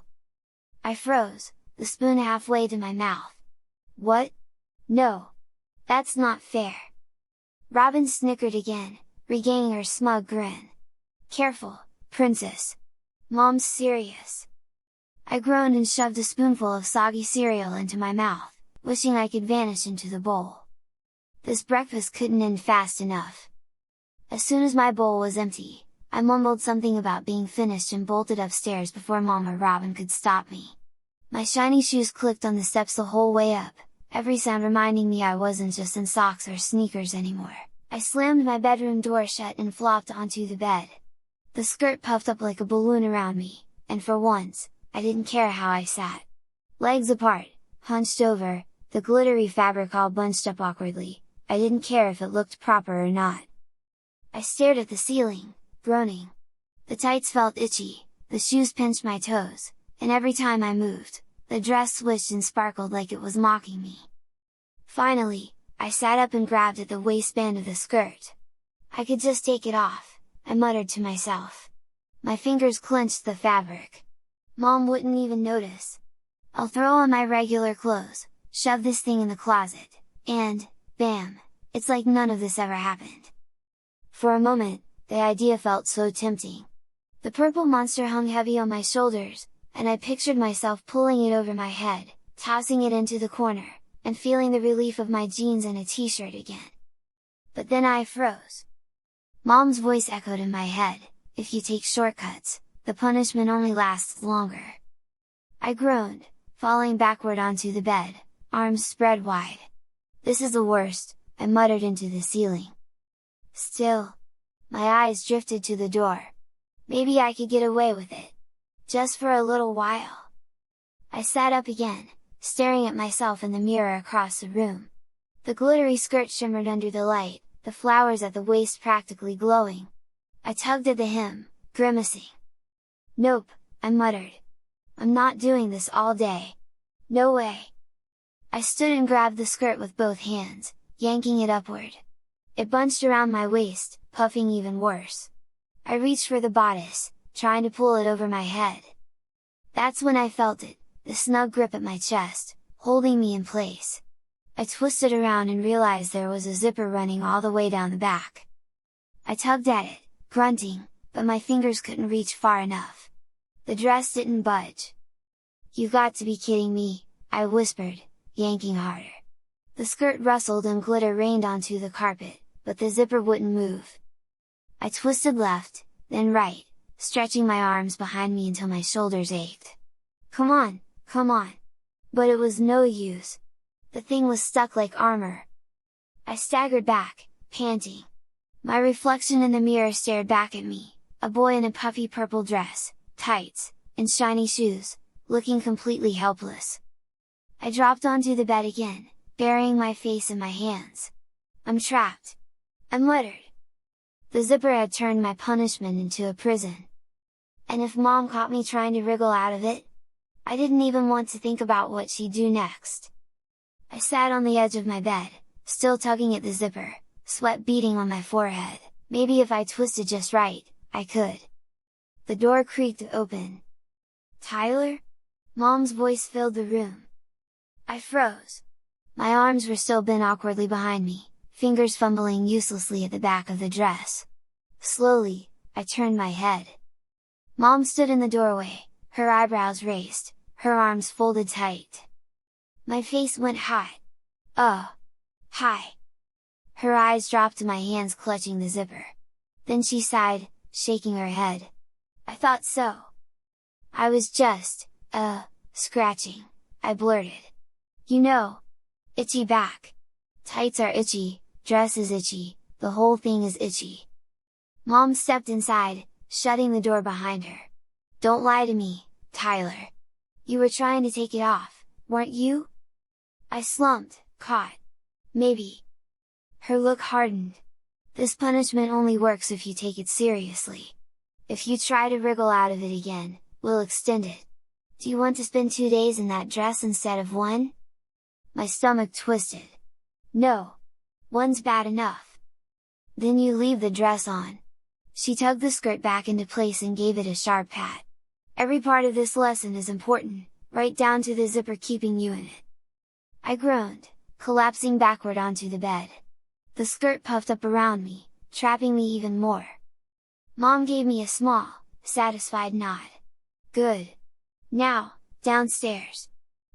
I froze, the spoon halfway to my mouth. "What? No! That's not fair!" Robin snickered again, regaining her smug grin. "Careful, Princess! Mom's serious!" I groaned and shoved a spoonful of soggy cereal into my mouth, wishing I could vanish into the bowl. This breakfast couldn't end fast enough. As soon as my bowl was empty, I mumbled something about being finished and bolted upstairs before Mom or Robin could stop me. My shiny shoes clicked on the steps the whole way up, every sound reminding me I wasn't just in socks or sneakers anymore. I slammed my bedroom door shut and flopped onto the bed. The skirt puffed up like a balloon around me, and for once, I didn't care how I sat. Legs apart, hunched over, the glittery fabric all bunched up awkwardly, I didn't care if it looked proper or not. I stared at the ceiling, groaning. The tights felt itchy, the shoes pinched my toes, and every time I moved, the dress swished and sparkled like it was mocking me. Finally, I sat up and grabbed at the waistband of the skirt. "I could just take it off," I muttered to myself. My fingers clenched the fabric. Mom wouldn't even notice. "I'll throw on my regular clothes, shove this thing in the closet, and, bam, it's like none of this ever happened." For a moment, the idea felt so tempting. The purple monster hung heavy on my shoulders, and I pictured myself pulling it over my head, tossing it into the corner, and feeling the relief of my jeans and a t-shirt again. But then I froze. Mom's voice echoed in my head, "If you take shortcuts, the punishment only lasts longer." I groaned, falling backward onto the bed, arms spread wide. "This is the worst," I muttered into the ceiling. Still, my eyes drifted to the door. Maybe I could get away with it. Just for a little while. I sat up again, staring at myself in the mirror across the room. The glittery skirt shimmered under the light, the flowers at the waist practically glowing. I tugged at the hem, grimacing. "Nope," I muttered. "I'm not doing this all day. No way!" I stood and grabbed the skirt with both hands, yanking it upward. It bunched around my waist, puffing even worse. I reached for the bodice, trying to pull it over my head. That's when I felt it, the snug grip at my chest, holding me in place. I twisted around and realized there was a zipper running all the way down the back. I tugged at it, grunting, but my fingers couldn't reach far enough. The dress didn't budge. "You got to be kidding me," I whispered, yanking harder. The skirt rustled and glitter rained onto the carpet, but the zipper wouldn't move. I twisted left, then right, stretching my arms behind me until my shoulders ached. Come on, come on! But it was no use. The thing was stuck like armor. I staggered back, panting. My reflection in the mirror stared back at me, a boy in a puffy purple dress, tights, and shiny shoes, looking completely helpless. I dropped onto the bed again, burying my face in my hands. "I'm trapped!" I muttered. The zipper had turned my punishment into a prison. And if Mom caught me trying to wriggle out of it? I didn't even want to think about what she'd do next. I sat on the edge of my bed, still tugging at the zipper, sweat beading on my forehead. Maybe if I twisted just right, I could. The door creaked open. "Tyler?" Mom's voice filled the room. I froze. My arms were still bent awkwardly behind me, fingers fumbling uselessly at the back of the dress. Slowly, I turned my head. Mom stood in the doorway, her eyebrows raised, her arms folded tight. My face went hot. "Oh! Hi!" Her eyes dropped to my hands clutching the zipper. Then she sighed, shaking her head. I thought so. I was just, scratching, I blurted. You know, itchy back. Tights are itchy, dress is itchy, the whole thing is itchy. Mom stepped inside, shutting the door behind her. Don't lie to me, Tyler. You were trying to take it off, weren't you? I slumped, caught. Maybe. Her look hardened. This punishment only works if you take it seriously. If you try to wriggle out of it again, we'll extend it. Do you want to spend 2 days in that dress instead of 1? My stomach twisted. No. 1's bad enough. Then you leave the dress on. She tugged the skirt back into place and gave it a sharp pat. Every part of this lesson is important, right down to the zipper keeping you in it. I groaned, collapsing backward onto the bed. The skirt puffed up around me, trapping me even more. Mom gave me a small, satisfied nod. Good. Now, downstairs.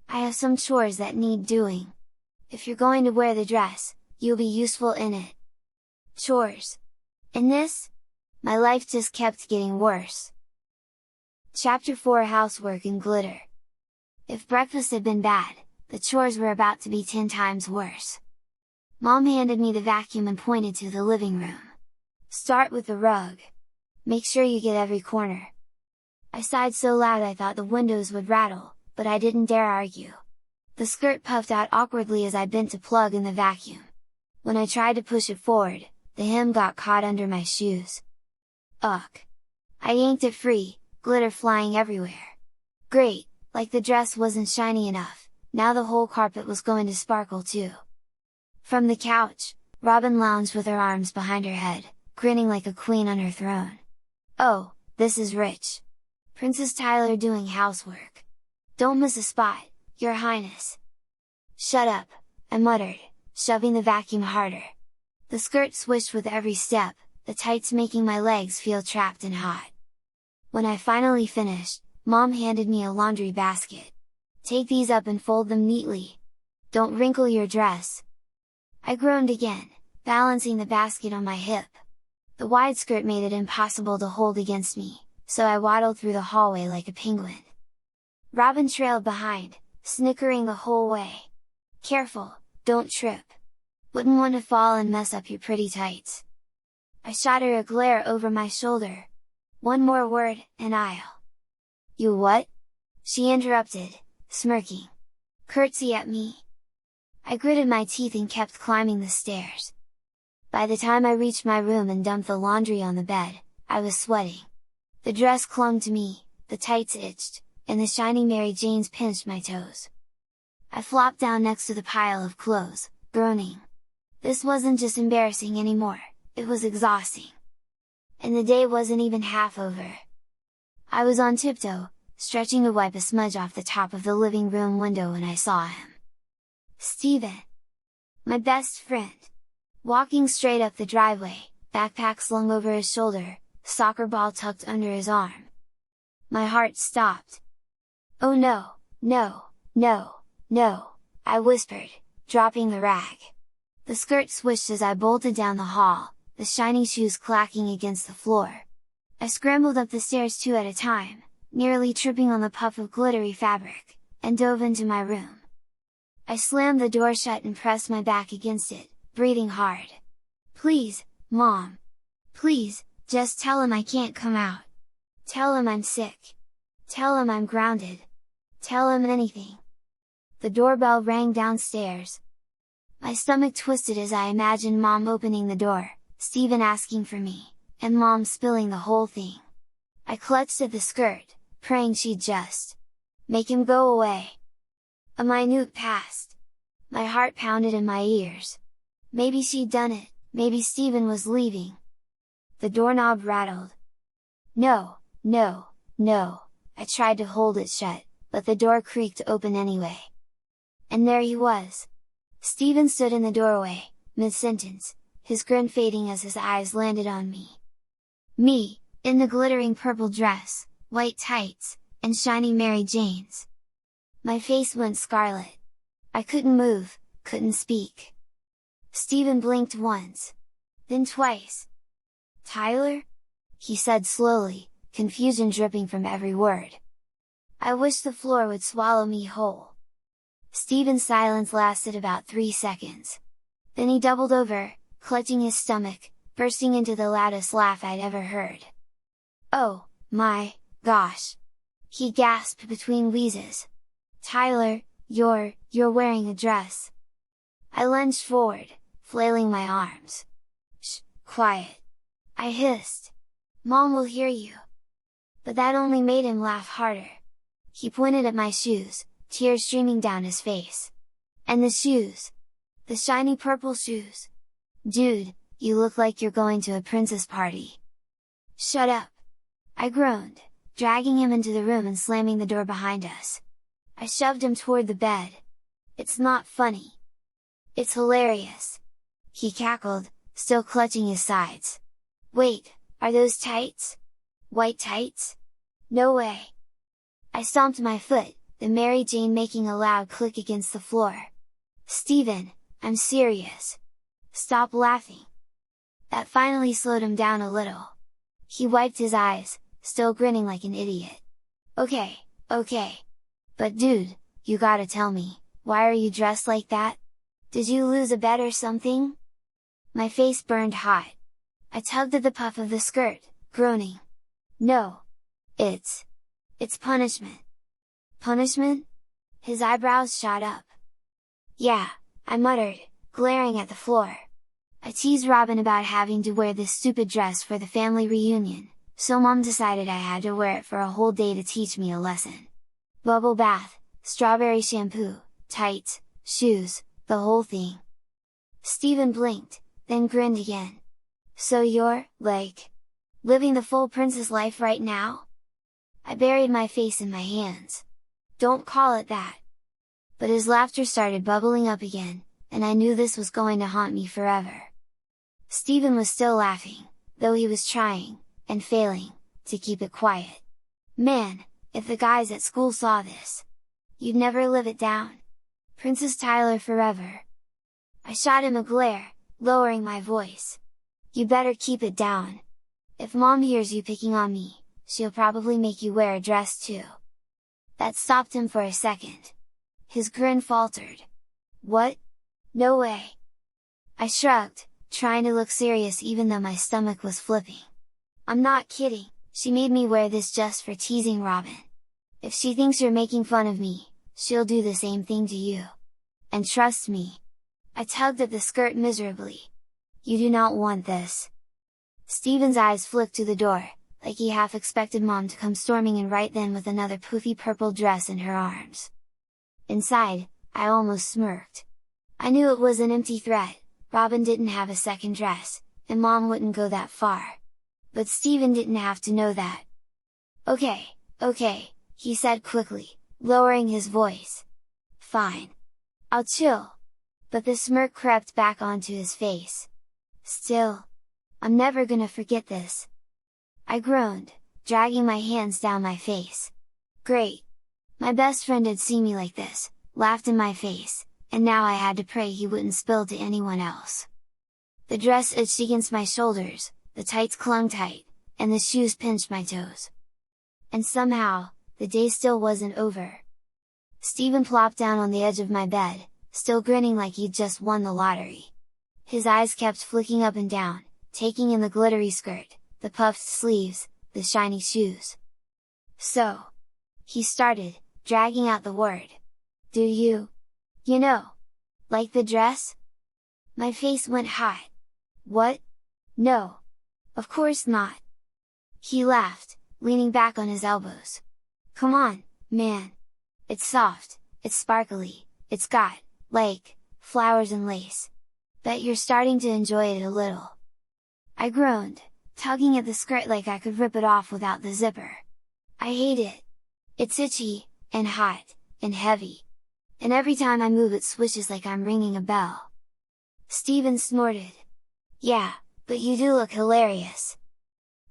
I have some chores that need doing. If you're going to wear the dress, you'll be useful in it. Chores. In this? My life just kept getting worse. Chapter 4: Housework and Glitter. If breakfast had been bad, the chores were about to be 10 times worse. Mom handed me the vacuum and pointed to the living room. Start with the rug. Make sure you get every corner. I sighed so loud I thought the windows would rattle, but I didn't dare argue. The skirt puffed out awkwardly as I bent to plug in the vacuum. When I tried to push it forward, the hem got caught under my shoes. Ugh! I yanked it free, glitter flying everywhere. Great, like the dress wasn't shiny enough, now the whole carpet was going to sparkle too. From the couch, Robin lounged with her arms behind her head, grinning like a queen on her throne. Oh, this is rich! Princess Tyler doing housework. Don't miss a spot, Your Highness! Shut up, I muttered, shoving the vacuum harder. The skirt swished with every step, the tights making my legs feel trapped and hot. When I finally finished, Mom handed me a laundry basket. Take these up and fold them neatly. Don't wrinkle your dress. I groaned again, balancing the basket on my hip. The wide skirt made it impossible to hold against me, so I waddled through the hallway like a penguin. Robin trailed behind, snickering the whole way. Careful, don't trip. Wouldn't want to fall and mess up your pretty tights. I shot her a glare over my shoulder. One more word, and I'll... You what? She interrupted, smirking. Curtsy at me? I gritted my teeth and kept climbing the stairs. By the time I reached my room and dumped the laundry on the bed, I was sweating. The dress clung to me, the tights itched, and the shiny Mary Janes pinched my toes. I flopped down next to the pile of clothes, groaning. This wasn't just embarrassing anymore, it was exhausting. And the day wasn't even half over. I was on tiptoe, stretching to wipe a smudge off the top of the living room window when I saw him. Steven! My best friend! Walking straight up the driveway, backpack slung over his shoulder, soccer ball tucked under his arm. My heart stopped. Oh no, no, no, no, I whispered, dropping the rag. The skirt swished as I bolted down the hall, the shiny shoes clacking against the floor. I scrambled up the stairs 2 at a time, nearly tripping on the puff of glittery fabric, and dove into my room. I slammed the door shut and pressed my back against it, breathing hard. Please, Mom! Please, just tell him I can't come out! Tell him I'm sick! Tell him I'm grounded! Tell him anything! The doorbell rang downstairs. My stomach twisted as I imagined Mom opening the door, Steven asking for me, and Mom spilling the whole thing. I clutched at the skirt, praying she'd just make him go away. A minute passed. My heart pounded in my ears. Maybe she'd done it, maybe Steven was leaving. The doorknob rattled. No, no, no, I tried to hold it shut, but the door creaked open anyway. And there he was! Steven stood in the doorway, mid-sentence, his grin fading as his eyes landed on me. Me, in the glittering purple dress, white tights, and shiny Mary Janes. My face went scarlet. I couldn't move, couldn't speak. Steven blinked once. Then twice. Tyler? He said slowly, confusion dripping from every word. I wish the floor would swallow me whole. Steven's silence lasted about 3 seconds. Then he doubled over, clutching his stomach, bursting into the loudest laugh I'd ever heard. "Oh, my gosh!" he gasped between wheezes. "Tyler, you're wearing a dress!" I lunged forward, flailing my arms. "Shh, quiet!" I hissed. "Mom will hear you!" But that only made him laugh harder. He pointed at my shoes, tears streaming down his face. "And the shoes! The shiny purple shoes! Dude, you look like you're going to a princess party!" "Shut up!" I groaned, dragging him into the room and slamming the door behind us. I shoved him toward the bed. "It's not funny. It's hilarious!" he cackled, still clutching his sides. "Wait, are those tights? White tights? No way!" I stomped my foot, the Mary Jane making a loud click against the floor. "Steven, I'm serious! Stop laughing!" That finally slowed him down a little. He wiped his eyes, still grinning like an idiot. Okay, but dude, you gotta tell me, why are you dressed like that? Did you lose a bet or something?" My face burned hot. I tugged at the puff of the skirt, groaning. "No! It's punishment!" "Punishment?" His eyebrows shot up. "Yeah," I muttered, glaring at the floor. "I teased Robin about having to wear this stupid dress for the family reunion, so Mom decided I had to wear it for a whole day to teach me a lesson. Bubble bath, strawberry shampoo, tights, shoes, the whole thing." Steven blinked, then grinned again. "So you're, like, living the full princess life right now?" I buried my face in my hands. "Don't call it that!" But his laughter started bubbling up again, and I knew this was going to haunt me forever. Steven was still laughing, though he was trying, and failing, to keep it quiet. Man, if the guys at school saw this! You'd never live it down! Princess Tyler forever! I shot him a glare, lowering my voice. "You better keep it down! If Mom hears you picking on me, she'll probably make you wear a dress too!" That stopped him for a second. His grin faltered. "What? No way!" I shrugged, trying to look serious even though my stomach was flipping. "I'm not kidding, she made me wear this just for teasing Robin. If she thinks you're making fun of me, she'll do the same thing to you. And trust me!" I tugged at the skirt miserably. "You do not want this!" Steven's eyes flicked to the door, like he half expected Mom to come storming in right then with another poofy purple dress in her arms. Inside, I almost smirked. I knew it was an empty threat. Robin didn't have a second dress, and Mom wouldn't go that far. But Steven didn't have to know that. Okay, he said quickly, lowering his voice. "Fine. I'll chill." But the smirk crept back onto his face. "Still, I'm never gonna forget this." I groaned, dragging my hands down my face. Great! My best friend had seen me like this, laughed in my face, and now I had to pray he wouldn't spill to anyone else. The dress itched against my shoulders, the tights clung tight, and the shoes pinched my toes. And somehow, the day still wasn't over. Steven plopped down on the edge of my bed, still grinning like he'd just won the lottery. His eyes kept flicking up and down, taking in the glittery skirt, the puffed sleeves, the shiny shoes. "So," he started, dragging out the word. "Do you know, like the dress?" My face went hot. "What? No! Of course not!" He laughed, leaning back on his elbows. "Come on, man! It's soft, it's sparkly, it's got, like, flowers and lace. Bet you're starting to enjoy it a little." I groaned, tugging at the skirt like I could rip it off without the zipper. "I hate it! It's itchy, and hot, and heavy. And every time I move it swishes like I'm ringing a bell." Steven snorted. "Yeah, but you do look hilarious!"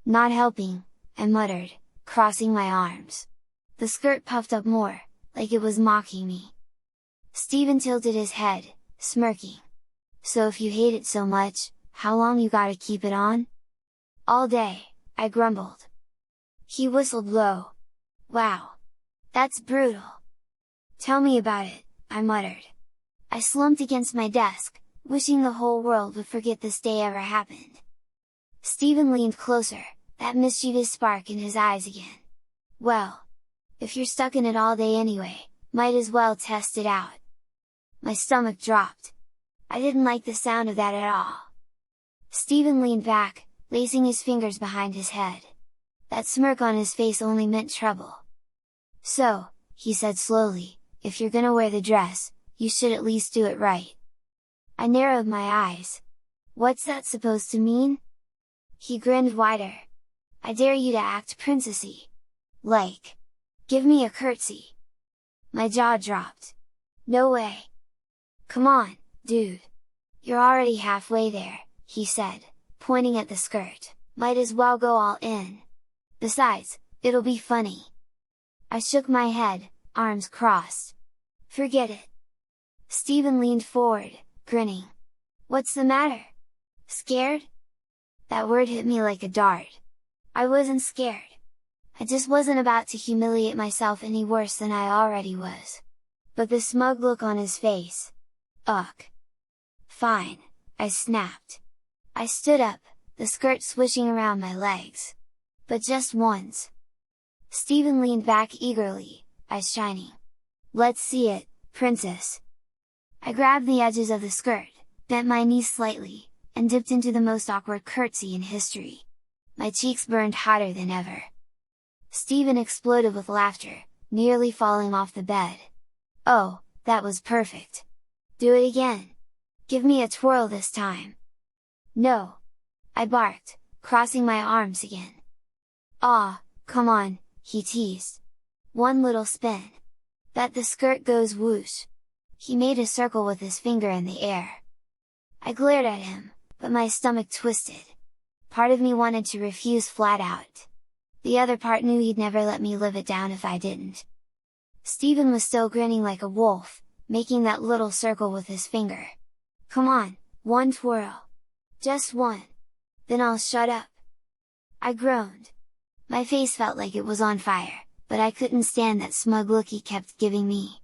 Not helping, I muttered, crossing my arms. The skirt puffed up more, like it was mocking me. Steven tilted his head, smirking. "So if you hate it so much, how long you gotta keep it on?" "All day," I grumbled. He whistled low. Wow! That's brutal! Tell me about it, I muttered. I slumped against my desk, wishing the whole world would forget this day ever happened. Stephen leaned closer, that mischievous spark in his eyes again. Well, if you're stuck in it all day anyway, might as well test it out. My stomach dropped. I didn't like the sound of that at all. Stephen leaned back, lacing his fingers behind his head. That smirk on his face only meant trouble. So, he said slowly, if you're gonna wear the dress, you should at least do it right. I narrowed my eyes. What's that supposed to mean? He grinned wider. I dare you to act princessy. Like, give me a curtsy. My jaw dropped. No way! Come on, dude! You're already halfway there, he said, pointing at the skirt, might as well go all in. Besides, it'll be funny. I shook my head, arms crossed. Forget it! Stephen leaned forward, grinning. What's the matter? Scared? That word hit me like a dart. I wasn't scared. I just wasn't about to humiliate myself any worse than I already was. But the smug look on his face. Ugh! Fine, I snapped. I stood up, the skirt swishing around my legs. But just once. Stephen leaned back eagerly, eyes shining. Let's see it, princess! I grabbed the edges of the skirt, bent my knees slightly, and dipped into the most awkward curtsy in history. My cheeks burned hotter than ever. Stephen exploded with laughter, nearly falling off the bed. Oh, that was perfect! Do it again! Give me a twirl this time! No! I barked, crossing my arms again. Aw, come on, he teased. One little spin. Bet the skirt goes whoosh! He made a circle with his finger in the air. I glared at him, but my stomach twisted. Part of me wanted to refuse flat out. The other part knew he'd never let me live it down if I didn't. Stephen was still grinning like a wolf, making that little circle with his finger. Come on, one twirl! Just one! Then I'll shut up! I groaned. My face felt like it was on fire, but I couldn't stand that smug look he kept giving me.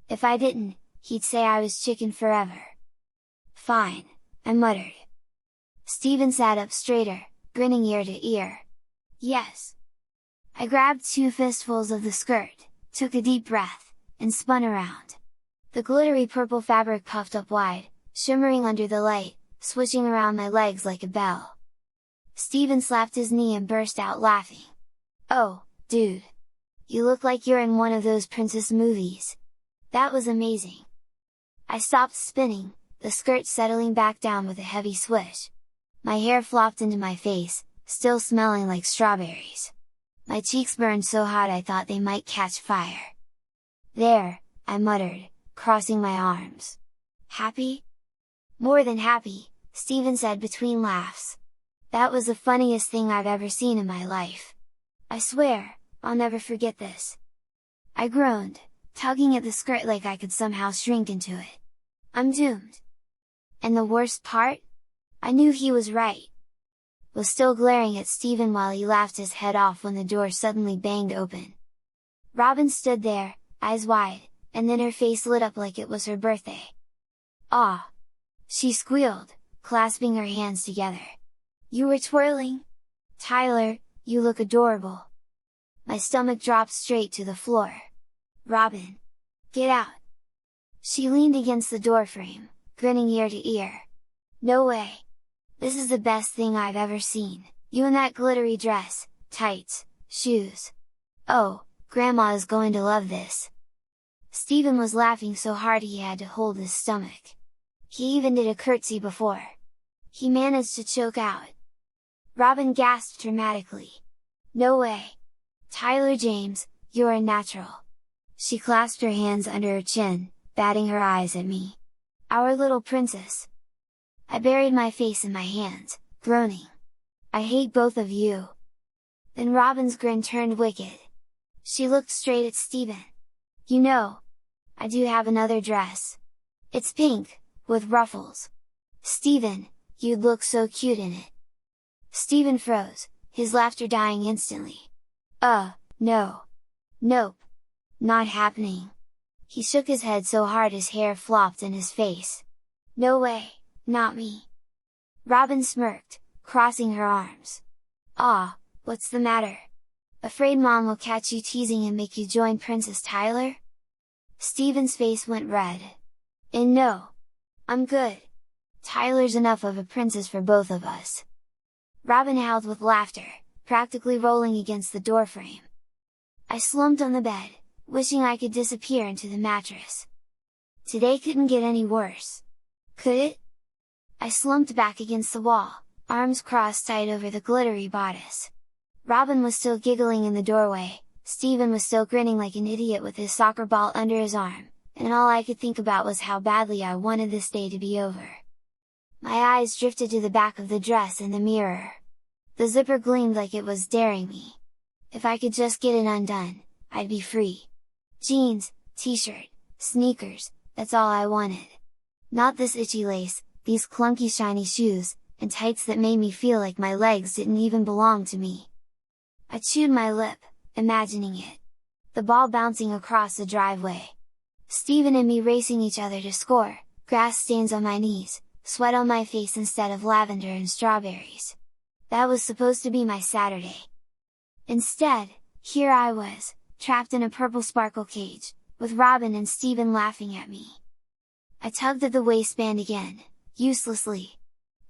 If I didn't, he'd say I was chicken forever. Fine, I muttered. Stephen sat up straighter, grinning ear to ear. Yes! I grabbed 2 fistfuls of the skirt, took a deep breath, and spun around. The glittery purple fabric puffed up wide, shimmering under the light, swishing around my legs like a bell. Stephen slapped his knee and burst out laughing. Oh, dude! You look like you're in one of those princess movies! That was amazing! I stopped spinning, the skirt settling back down with a heavy swish. My hair flopped into my face, still smelling like strawberries. My cheeks burned so hot I thought they might catch fire. There, I muttered, crossing my arms. Happy? More than happy, Stephen said between laughs. That was the funniest thing I've ever seen in my life. I swear, I'll never forget this. I groaned, tugging at the skirt like I could somehow shrink into it. I'm doomed! And the worst part? I knew he was right. Was still glaring at Stephen while he laughed his head off when the door suddenly banged open. Robin stood there, eyes wide, and then her face lit up like it was her birthday. "Aw!" she squealed, clasping her hands together. "You were twirling? Tyler, you look adorable!" My stomach dropped straight to the floor. "Robin! Get out!" She leaned against the doorframe, grinning ear to ear. "No way! This is the best thing I've ever seen, you in that glittery dress, tights, shoes! Oh, Grandma is going to love this!" Stephen was laughing so hard he had to hold his stomach. He even did a curtsy before. He managed to choke out. Robin gasped dramatically. "No way! Tyler James, you're a natural!" She clasped her hands under her chin, batting her eyes at me. "Our little princess!" I buried my face in my hands, groaning. "I hate both of you!" Then Robin's grin turned wicked. She looked straight at Stephen. "You know, I do have another dress. It's pink, with ruffles. Stephen, you'd look so cute in it!" Stephen froze, his laughter dying instantly. No. Nope. Not happening. He shook his head so hard his hair flopped in his face. No way, not me. Robin smirked, crossing her arms. Aw, what's the matter? Afraid Mom will catch you teasing and make you join Princess Tyler? Steven's face went red. And no. I'm good. Tyler's enough of a princess for both of us. Robin howled with laughter, practically rolling against the doorframe. I slumped on the bed, wishing I could disappear into the mattress. Today couldn't get any worse. Could it? I slumped back against the wall, arms crossed tight over the glittery bodice. Robin was still giggling in the doorway, Steven was still grinning like an idiot with his soccer ball under his arm, and all I could think about was how badly I wanted this day to be over. My eyes drifted to the back of the dress in the mirror. The zipper gleamed like it was daring me. If I could just get it undone, I'd be free. Jeans, t-shirt, sneakers, that's all I wanted. Not this itchy lace, these clunky shiny shoes, and tights that made me feel like my legs didn't even belong to me. I chewed my lip, imagining it. The ball bouncing across the driveway. Steven and me racing each other to score, grass stains on my knees, sweat on my face instead of lavender and strawberries. That was supposed to be my Saturday. Instead, here I was, trapped in a purple sparkle cage, with Robin and Steven laughing at me. I tugged at the waistband again, uselessly.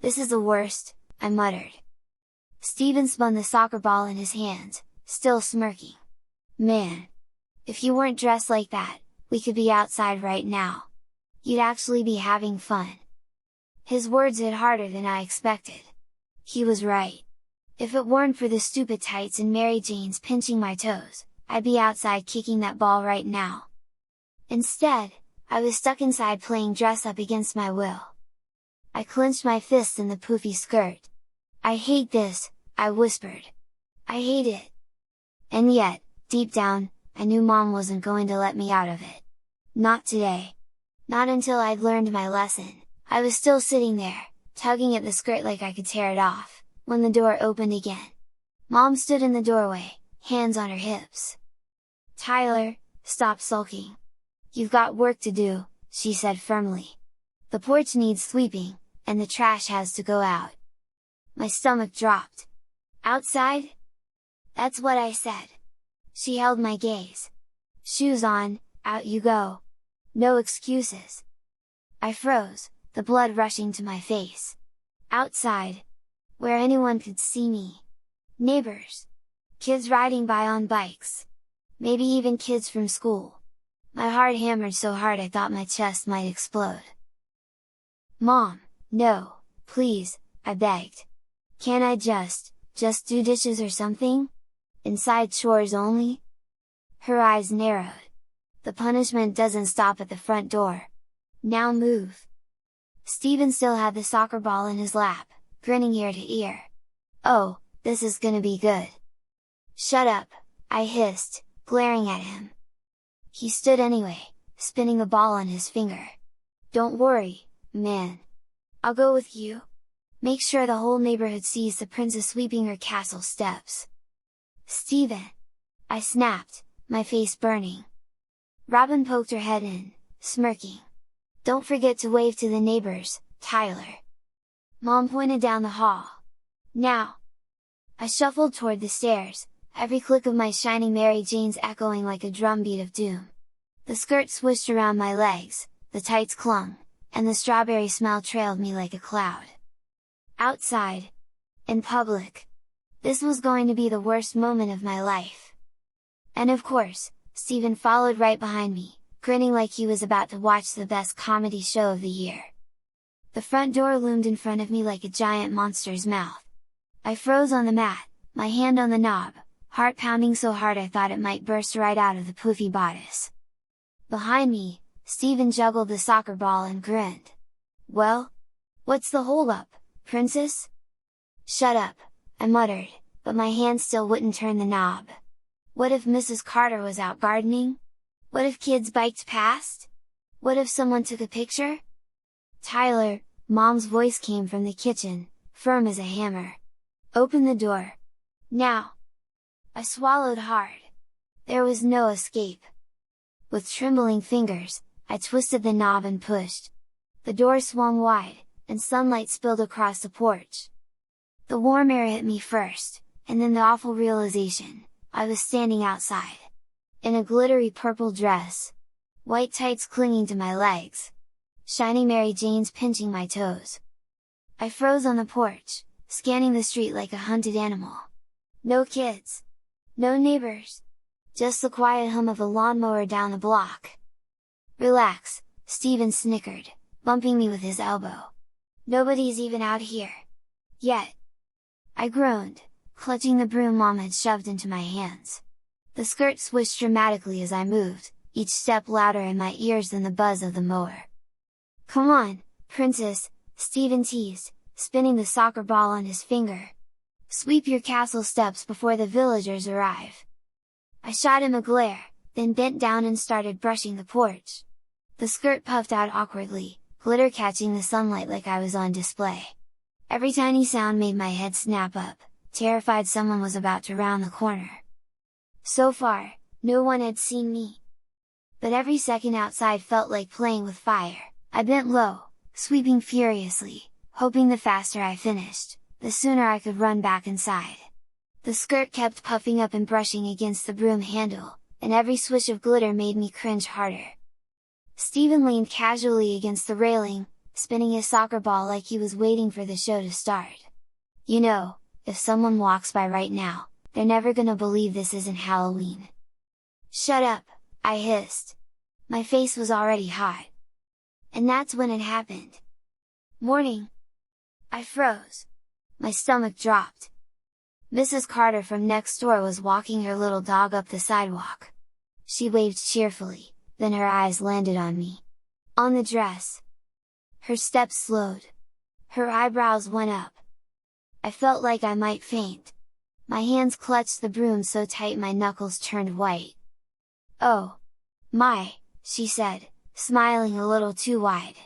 This is the worst, I muttered. Steven spun the soccer ball in his hands, still smirking. Man! If you weren't dressed like that, we could be outside right now. You'd actually be having fun. His words hit harder than I expected. He was right. If it weren't for the stupid tights and Mary Jane's pinching my toes, I'd be outside kicking that ball right now. Instead, I was stuck inside playing dress up against my will. I clenched my fists in the poofy skirt. I hate this, I whispered. I hate it. And yet, deep down, I knew Mom wasn't going to let me out of it. Not today. Not until I'd learned my lesson. I was still sitting there, tugging at the skirt like I could tear it off, when the door opened again. Mom stood in the doorway, hands on her hips. Tyler, stop sulking. You've got work to do, she said firmly. The porch needs sweeping, and the trash has to go out. My stomach dropped. Outside? That's what I said. She held my gaze. Shoes on, out you go. No excuses. I froze, the blood rushing to my face. Outside? Where anyone could see me. Neighbors. Kids riding by on bikes. Maybe even kids from school. My heart hammered so hard I thought my chest might explode. Mom, no, please, I begged. Can't I just do dishes or something? Inside chores only? Her eyes narrowed. The punishment doesn't stop at the front door. Now move! Steven still had the soccer ball in his lap, grinning ear to ear. Oh, this is gonna be good! Shut up! I hissed, glaring at him. He stood anyway, spinning the ball on his finger. Don't worry, man. I'll go with you. Make sure the whole neighborhood sees the princess sweeping her castle steps. Steven! I snapped, my face burning. Robin poked her head in, smirking. Don't forget to wave to the neighbors, Tyler. Mom pointed down the hall. Now! I shuffled toward the stairs, every click of my shining Mary Janes echoing like a drumbeat of doom. The skirt swished around my legs, the tights clung, and the strawberry smell trailed me like a cloud. Outside! In public! This was going to be the worst moment of my life! And of course, Steven followed right behind me, grinning like he was about to watch the best comedy show of the year. The front door loomed in front of me like a giant monster's mouth. I froze on the mat, my hand on the knob, heart pounding so hard I thought it might burst right out of the poofy bodice. Behind me, Steven juggled the soccer ball and grinned. Well? What's the holdup, princess? Shut up, I muttered, but my hand still wouldn't turn the knob. What if Mrs. Carter was out gardening? What if kids biked past? What if someone took a picture? Tyler, Mom's voice came from the kitchen, firm as a hammer. Open the door. Now! I swallowed hard. There was no escape. With trembling fingers, I twisted the knob and pushed. The door swung wide, and sunlight spilled across the porch. The warm air hit me first, and then the awful realization, I was standing outside. In a glittery purple dress. White tights clinging to my legs. Shiny Mary Janes pinching my toes. I froze on the porch, scanning the street like a hunted animal. No kids. No neighbors. Just the quiet hum of a lawnmower down the block. "Relax," Steven snickered, bumping me with his elbow. "Nobody's even out here. Yet." I groaned, clutching the broom Mom had shoved into my hands. The skirt swished dramatically as I moved, each step louder in my ears than the buzz of the mower. "Come on, princess," Steven teased, spinning the soccer ball on his finger. "Sweep your castle steps before the villagers arrive." I shot him a glare, then bent down and started brushing the porch. The skirt puffed out awkwardly, glitter catching the sunlight like I was on display. Every tiny sound made my head snap up, terrified someone was about to round the corner. So far, no one had seen me. But every second outside felt like playing with fire. I bent low, sweeping furiously, hoping the faster I finished, the sooner I could run back inside. The skirt kept puffing up and brushing against the broom handle, and every swish of glitter made me cringe harder. Steven leaned casually against the railing, spinning his soccer ball like he was waiting for the show to start. "You know, if someone walks by right now, they're never gonna believe this isn't Halloween." "Shut up," I hissed. My face was already hot. And that's when it happened. "Morning!" I froze. My stomach dropped. Mrs. Carter from next door was walking her little dog up the sidewalk. She waved cheerfully, then her eyes landed on me. On the dress. Her steps slowed. Her eyebrows went up. I felt like I might faint. My hands clutched the broom so tight my knuckles turned white. "Oh! My!" she said, smiling a little too wide.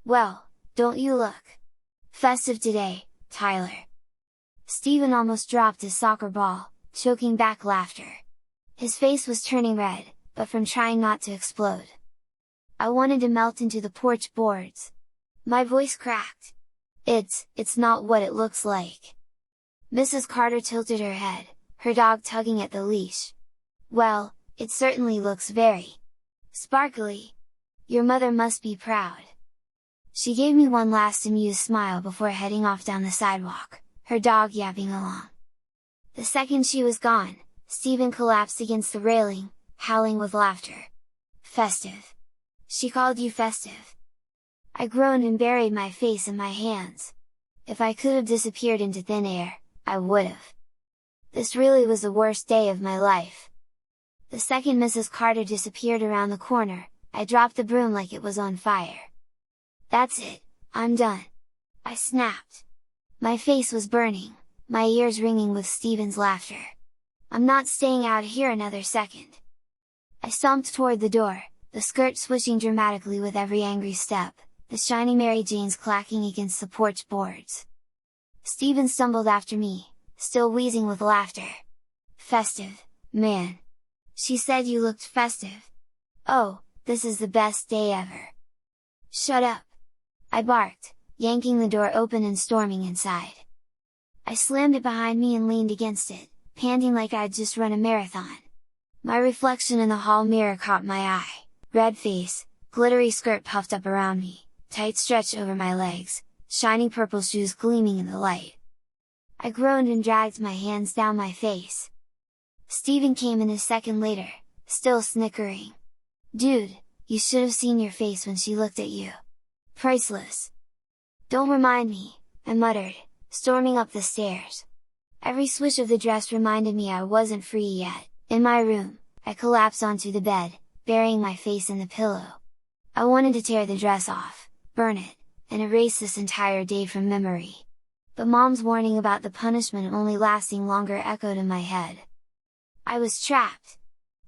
"Well, don't you look festive today, Tyler?" Steven almost dropped his soccer ball, choking back laughter. His face was turning red, but from trying not to explode. I wanted to melt into the porch boards. My voice cracked. It's not what it looks like." Mrs. Carter tilted her head, her dog tugging at the leash. "Well, it certainly looks very sparkly. Your mother must be proud." She gave me one last amused smile before heading off down the sidewalk, her dog yapping along. The second she was gone, Steven collapsed against the railing, howling with laughter. "Festive! She called you festive?" I groaned and buried my face in my hands. If I could have disappeared into thin air, I would've. This really was the worst day of my life. The second Mrs. Carter disappeared around the corner, I dropped the broom like it was on fire. "That's it, I'm done!" I snapped. My face was burning, my ears ringing with Steven's laughter. "I'm not staying out here another second!" I stomped toward the door, the skirt swishing dramatically with every angry step, the shiny Mary Janes clacking against the porch boards. Steven stumbled after me, still wheezing with laughter. "Festive, man! She said you looked festive! Oh, this is the best day ever!" "Shut up!" I barked, yanking the door open and storming inside. I slammed it behind me and leaned against it, panting like I'd just run a marathon. My reflection in the hall mirror caught my eye, red face, glittery skirt puffed up around me, tight stretched over my legs, shiny purple shoes gleaming in the light. I groaned and dragged my hands down my face. Steven came in a second later, still snickering. "Dude, you should have seen your face when she looked at you! Priceless!" "Don't remind me," I muttered, storming up the stairs. Every swish of the dress reminded me I wasn't free yet. In my room, I collapsed onto the bed, burying my face in the pillow. I wanted to tear the dress off, burn it, and erase this entire day from memory. But Mom's warning about the punishment only lasting longer echoed in my head. I was trapped!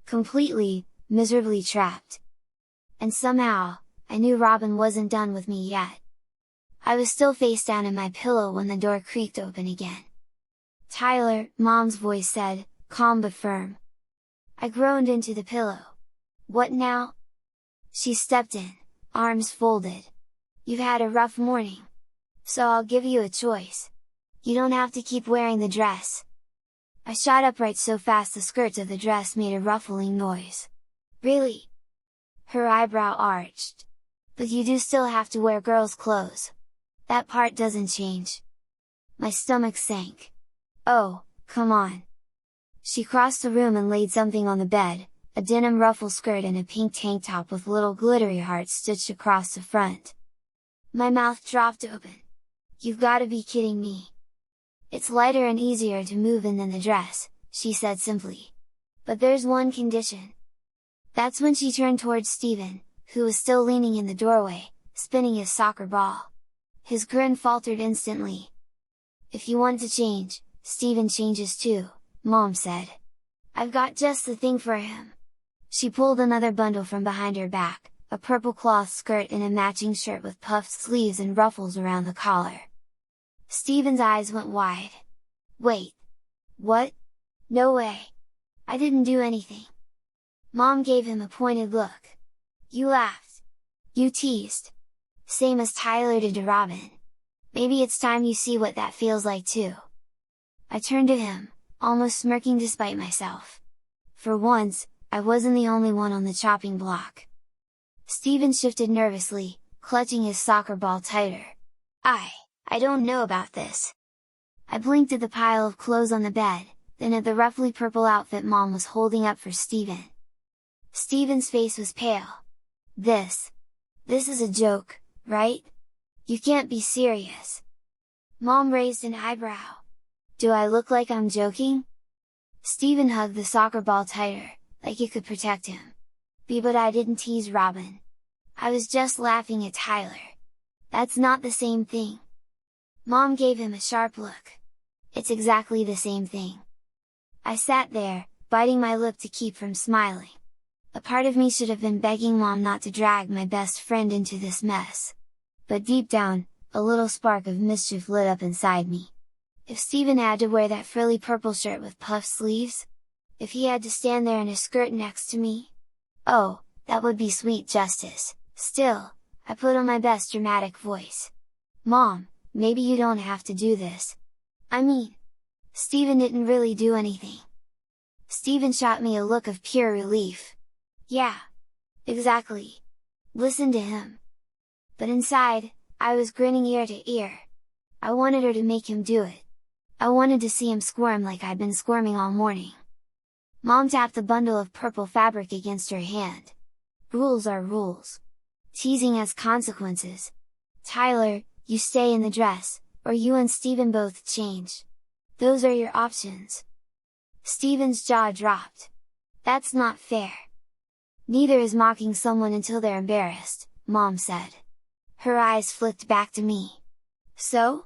Completely, miserably trapped! And somehow, I knew Robin wasn't done with me yet. I was still face down in my pillow when the door creaked open again. "Tyler," Mom's voice said, calm but firm. I groaned into the pillow. What now? She stepped in, arms folded. You've had a rough morning. So I'll give you a choice. You don't have to keep wearing the dress. I shot upright so fast the skirts of the dress made a ruffling noise. Really? Her eyebrow arched. But you do still have to wear girls' clothes. That part doesn't change. My stomach sank. Oh, come on. She crossed the room and laid something on the bed, a denim ruffle skirt and a pink tank top with little glittery hearts stitched across the front. My mouth dropped open. You've gotta be kidding me. It's lighter and easier to move in than the dress, she said simply. But there's one condition. That's when she turned towards Stephen, who was still leaning in the doorway, spinning his soccer ball. His grin faltered instantly. If you want to change, Stephen changes too, Mom said. I've got just the thing for him. She pulled another bundle from behind her back, a purple cloth skirt and a matching shirt with puffed sleeves and ruffles around the collar. Stephen's eyes went wide. Wait! What? No way! I didn't do anything! Mom gave him a pointed look. You laughed! You teased! Same as Tyler did to Robin. Maybe it's time you see what that feels like too. I turned to him, almost smirking despite myself. For once, I wasn't the only one on the chopping block. Stephen shifted nervously, clutching his soccer ball tighter. I don't know about this. I blinked at the pile of clothes on the bed, then at the roughly purple outfit Mom was holding up for Stephen. Stephen's face was pale. This is a joke, right? You can't be serious. Mom raised an eyebrow. Do I look like I'm joking? Stephen hugged the soccer ball tighter, like it could protect him. But I didn't tease Robin. I was just laughing at Tyler. That's not the same thing. Mom gave him a sharp look. It's exactly the same thing. I sat there, biting my lip to keep from smiling. A part of me should have been begging Mom not to drag my best friend into this mess. But deep down, a little spark of mischief lit up inside me. If Stephen had to wear that frilly purple shirt with puffed sleeves? If he had to stand there in a skirt next to me? Oh, that would be sweet justice. Still, I put on my best dramatic voice. Mom, maybe you don't have to do this. I mean, Stephen didn't really do anything. Stephen shot me a look of pure relief. Yeah. Exactly. Listen to him. But inside, I was grinning ear to ear. I wanted her to make him do it. I wanted to see him squirm like I'd been squirming all morning. Mom tapped the bundle of purple fabric against her hand. Rules are rules. Teasing has consequences. Tyler, you stay in the dress, or you and Stephen both change. Those are your options. Stephen's jaw dropped. That's not fair. Neither is mocking someone until they're embarrassed, Mom said. Her eyes flicked back to me. So?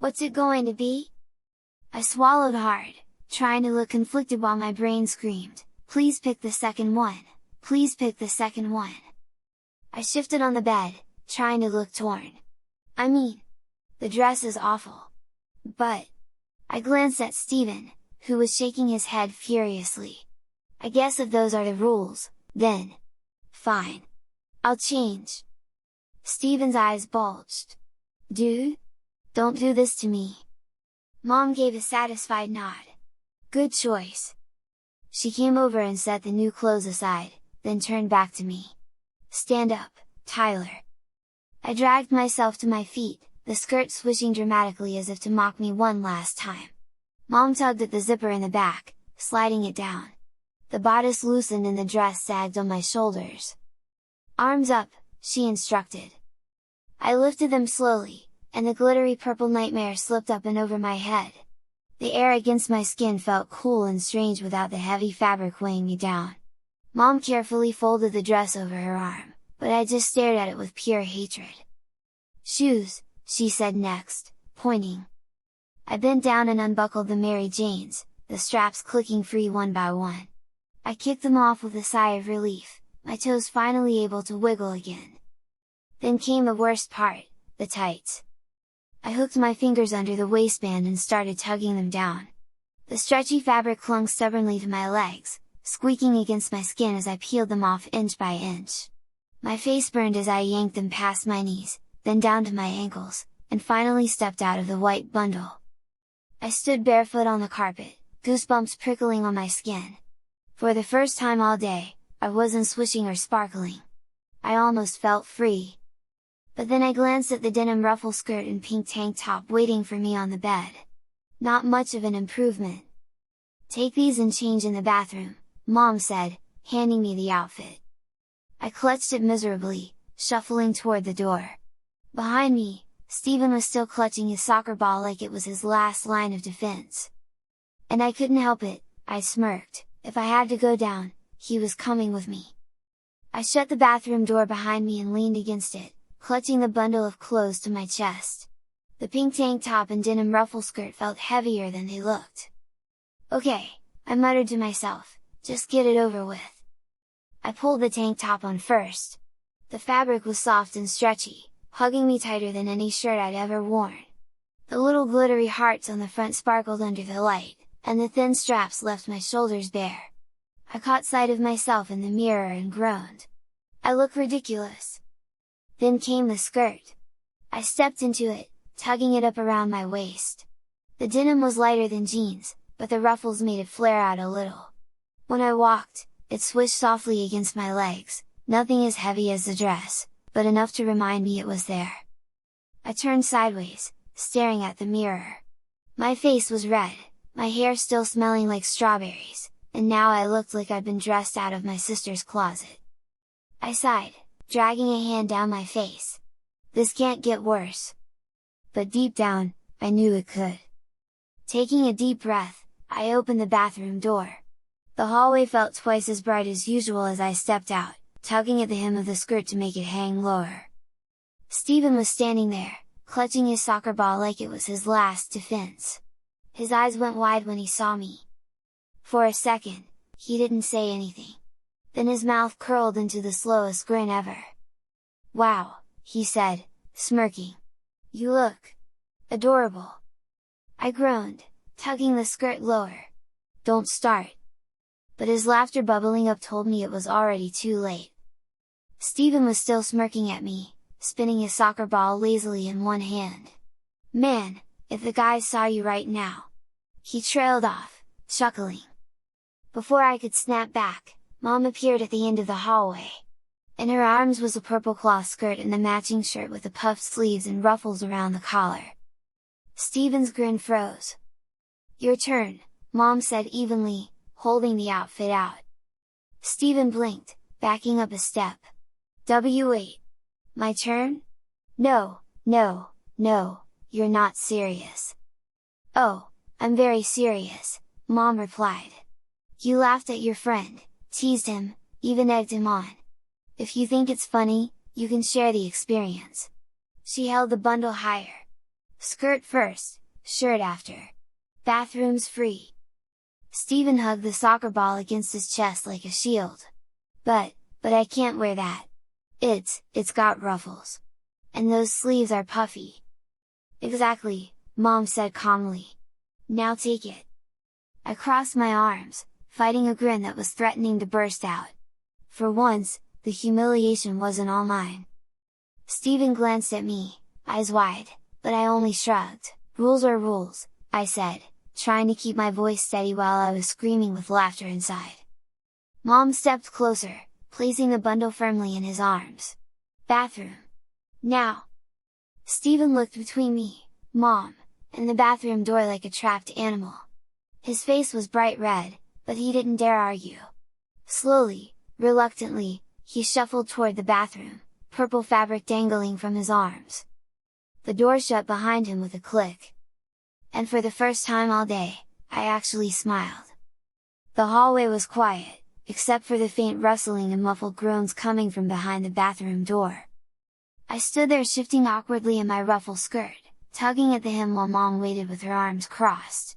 What's it going to be? I swallowed hard, trying to look conflicted while my brain screamed, please pick the second one, please pick the second one. I shifted on the bed, trying to look torn. I mean, the dress is awful. But, I glanced at Stephen, who was shaking his head furiously. I guess if those are the rules, then, fine. I'll change. Stephen's eyes bulged. Dude? Don't do this to me. Mom gave a satisfied nod. Good choice. She came over and set the new clothes aside, then turned back to me. Stand up, Tyler. I dragged myself to my feet, the skirt swishing dramatically as if to mock me one last time. Mom tugged at the zipper in the back, sliding it down. The bodice loosened and the dress sagged on my shoulders. Arms up, she instructed. I lifted them slowly, and the glittery purple nightmare slipped up and over my head. The air against my skin felt cool and strange without the heavy fabric weighing me down. Mom carefully folded the dress over her arm, but I just stared at it with pure hatred. Shoes, she said next, pointing. I bent down and unbuckled the Mary Janes, the straps clicking free one by one. I kicked them off with a sigh of relief, my toes finally able to wiggle again. Then came the worst part, the tights. I hooked my fingers under the waistband and started tugging them down. The stretchy fabric clung stubbornly to my legs, squeaking against my skin as I peeled them off inch by inch. My face burned as I yanked them past my knees, then down to my ankles, and finally stepped out of the white bundle. I stood barefoot on the carpet, goosebumps prickling on my skin. For the first time all day, I wasn't swishing or sparkling. I almost felt free. But then I glanced at the denim ruffle skirt and pink tank top waiting for me on the bed. Not much of an improvement. "Take these and change in the bathroom," Mom said, handing me the outfit. I clutched it miserably, shuffling toward the door. Behind me, Steven was still clutching his soccer ball like it was his last line of defense. And I couldn't help it, I smirked, if I had to go down, he was coming with me. I shut the bathroom door behind me and leaned against it, clutching the bundle of clothes to my chest. The pink tank top and denim ruffle skirt felt heavier than they looked. "Okay," I muttered to myself, "just get it over with." I pulled the tank top on first. The fabric was soft and stretchy, hugging me tighter than any shirt I'd ever worn. The little glittery hearts on the front sparkled under the light, and the thin straps left my shoulders bare. I caught sight of myself in the mirror and groaned. I look ridiculous. Then came the skirt. I stepped into it, tugging it up around my waist. The denim was lighter than jeans, but the ruffles made it flare out a little. When I walked, it swished softly against my legs, nothing as heavy as the dress, but enough to remind me it was there. I turned sideways, staring at the mirror. My face was red, my hair still smelling like strawberries, and now I looked like I'd been dressed out of my sister's closet. I sighed, dragging a hand down my face. This can't get worse. But deep down, I knew it could. Taking a deep breath, I opened the bathroom door. The hallway felt twice as bright as usual as I stepped out, tugging at the hem of the skirt to make it hang lower. Steven was standing there, clutching his soccer ball like it was his last defense. His eyes went wide when he saw me. For a second, he didn't say anything. Then his mouth curled into the slowest grin ever. "Wow," he said, smirking. "You look adorable." I groaned, tugging the skirt lower. "Don't start." But his laughter bubbling up told me it was already too late. Steven was still smirking at me, spinning his soccer ball lazily in one hand. "Man, if the guys saw you right now!" He trailed off, chuckling. Before I could snap back, Mom appeared at the end of the hallway. In her arms was a purple cloth skirt and the matching shirt with the puffed sleeves and ruffles around the collar. Steven's grin froze. "Your turn," Mom said evenly, holding the outfit out. Steven blinked, backing up a step. "Wait! My turn? No, no, no, you're not serious." "Oh, I'm very serious," Mom replied. "You laughed at your friend, teased him, even egged him on. If you think it's funny, you can share the experience." She held the bundle higher. "Skirt first, shirt after. Bathrooms free." Steven hugged the soccer ball against his chest like a shield. But I can't wear that. It's got ruffles. And those sleeves are puffy." "Exactly," Mom said calmly. "Now take it." I crossed my arms, fighting a grin that was threatening to burst out. For once, the humiliation wasn't all mine. Steven glanced at me, eyes wide, but I only shrugged. "Rules are rules," I said, trying to keep my voice steady while I was screaming with laughter inside. Mom stepped closer, placing the bundle firmly in his arms. "Bathroom! Now!" Steven looked between me, Mom, and the bathroom door like a trapped animal. His face was bright red, but he didn't dare argue. Slowly, reluctantly, he shuffled toward the bathroom, purple fabric dangling from his arms. The door shut behind him with a click. And for the first time all day, I actually smiled. The hallway was quiet, except for the faint rustling and muffled groans coming from behind the bathroom door. I stood there shifting awkwardly in my ruffle skirt, tugging at the hem while Mom waited with her arms crossed.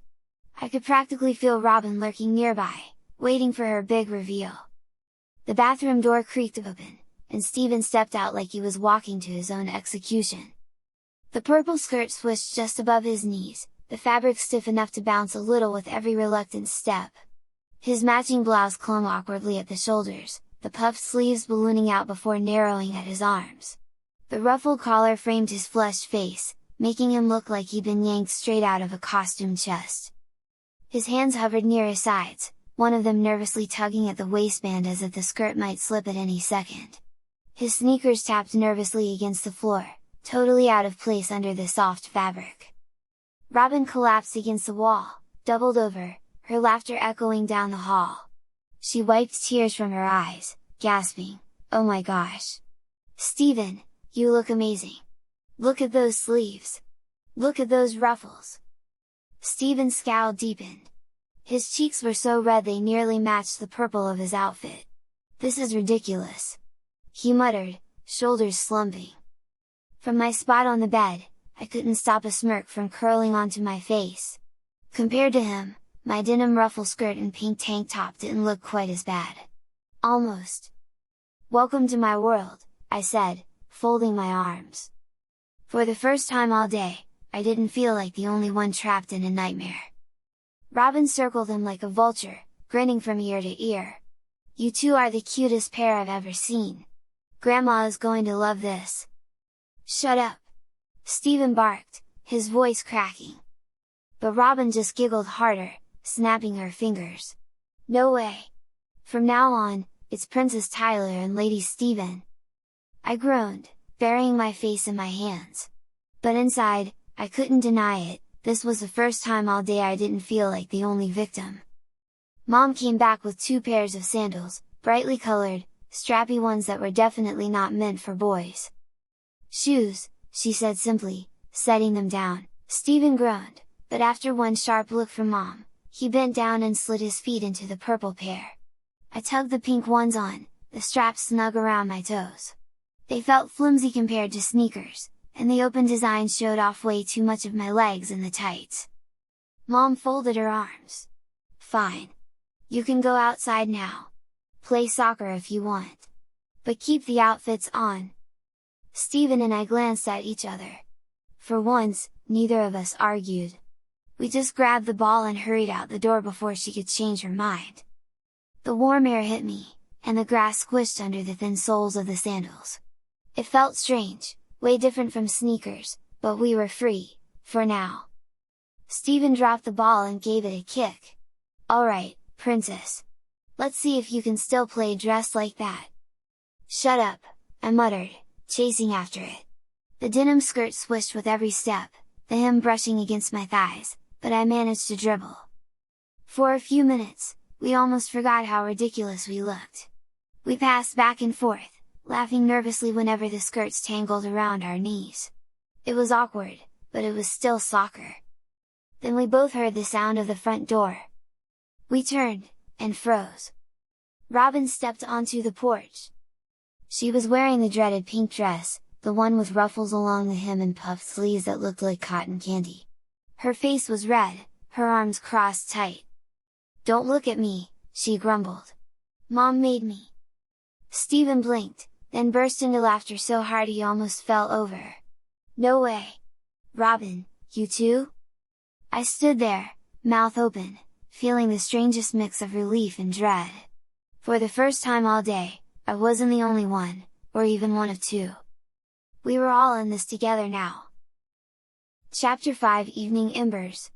I could practically feel Robin lurking nearby, waiting for her big reveal. The bathroom door creaked open, and Steven stepped out like he was walking to his own execution. The purple skirt swished just above his knees, the fabric stiff enough to bounce a little with every reluctant step. His matching blouse clung awkwardly at the shoulders, the puffed sleeves ballooning out before narrowing at his arms. The ruffled collar framed his flushed face, making him look like he'd been yanked straight out of a costume chest. His hands hovered near his sides, one of them nervously tugging at the waistband as if the skirt might slip at any second. His sneakers tapped nervously against the floor, totally out of place under the soft fabric. Robin collapsed against the wall, doubled over, her laughter echoing down the hall. She wiped tears from her eyes, gasping, "Oh my gosh! Steven, you look amazing! Look at those sleeves! Look at those ruffles!" Steven's scowl deepened. His cheeks were so red they nearly matched the purple of his outfit. "This is ridiculous!" he muttered, shoulders slumping. From my spot on the bed, I couldn't stop a smirk from curling onto my face. Compared to him, my denim ruffle skirt and pink tank top didn't look quite as bad. Almost. "Welcome to my world," I said, folding my arms. For the first time all day, I didn't feel like the only one trapped in a nightmare. Robin circled him like a vulture, grinning from ear to ear. "You two are the cutest pair I've ever seen! Grandma is going to love this!" "Shut up!" Steven barked, his voice cracking. But Robin just giggled harder, snapping her fingers. "No way! From now on, it's Princess Tyler and Lady Steven!" I groaned, burying my face in my hands. But inside, I couldn't deny it, this was the first time all day I didn't feel like the only victim. Mom came back with 2 pairs of sandals, brightly colored, strappy ones that were definitely not meant for boys. "Shoes," she said simply, setting them down. Steven groaned, but after one sharp look from Mom, he bent down and slid his feet into the purple pair. I tugged the pink ones on, the straps snug around my toes. They felt flimsy compared to sneakers, and the open design showed off way too much of my legs in the tights. Mom folded her arms. "Fine! You can go outside now. Play soccer if you want. But keep the outfits on." Steven and I glanced at each other. For once, neither of us argued. We just grabbed the ball and hurried out the door before she could change her mind. The warm air hit me, and the grass squished under the thin soles of the sandals. It felt strange, way different from sneakers, but we were free, for now. Steven dropped the ball and gave it a kick. "Alright, Princess! Let's see if you can still play dressed like that!" "Shut up!" I muttered, chasing after it. The denim skirt swished with every step, the hem brushing against my thighs, but I managed to dribble. For a few minutes, we almost forgot how ridiculous we looked. We passed back and forth, laughing nervously whenever the skirts tangled around our knees. It was awkward, but it was still soccer. Then we both heard the sound of the front door. We turned, and froze. Robin stepped onto the porch. She was wearing the dreaded pink dress, the one with ruffles along the hem and puffed sleeves that looked like cotton candy. Her face was red, her arms crossed tight. "Don't look at me," she grumbled. "Mom made me." Steven blinked, then burst into laughter so hard he almost fell over. "No way! Robin, you too?" I stood there, mouth open, feeling the strangest mix of relief and dread. For the first time all day, I wasn't the only one, or even one of 2. We were all in this together now. Chapter 5 Evening Embers.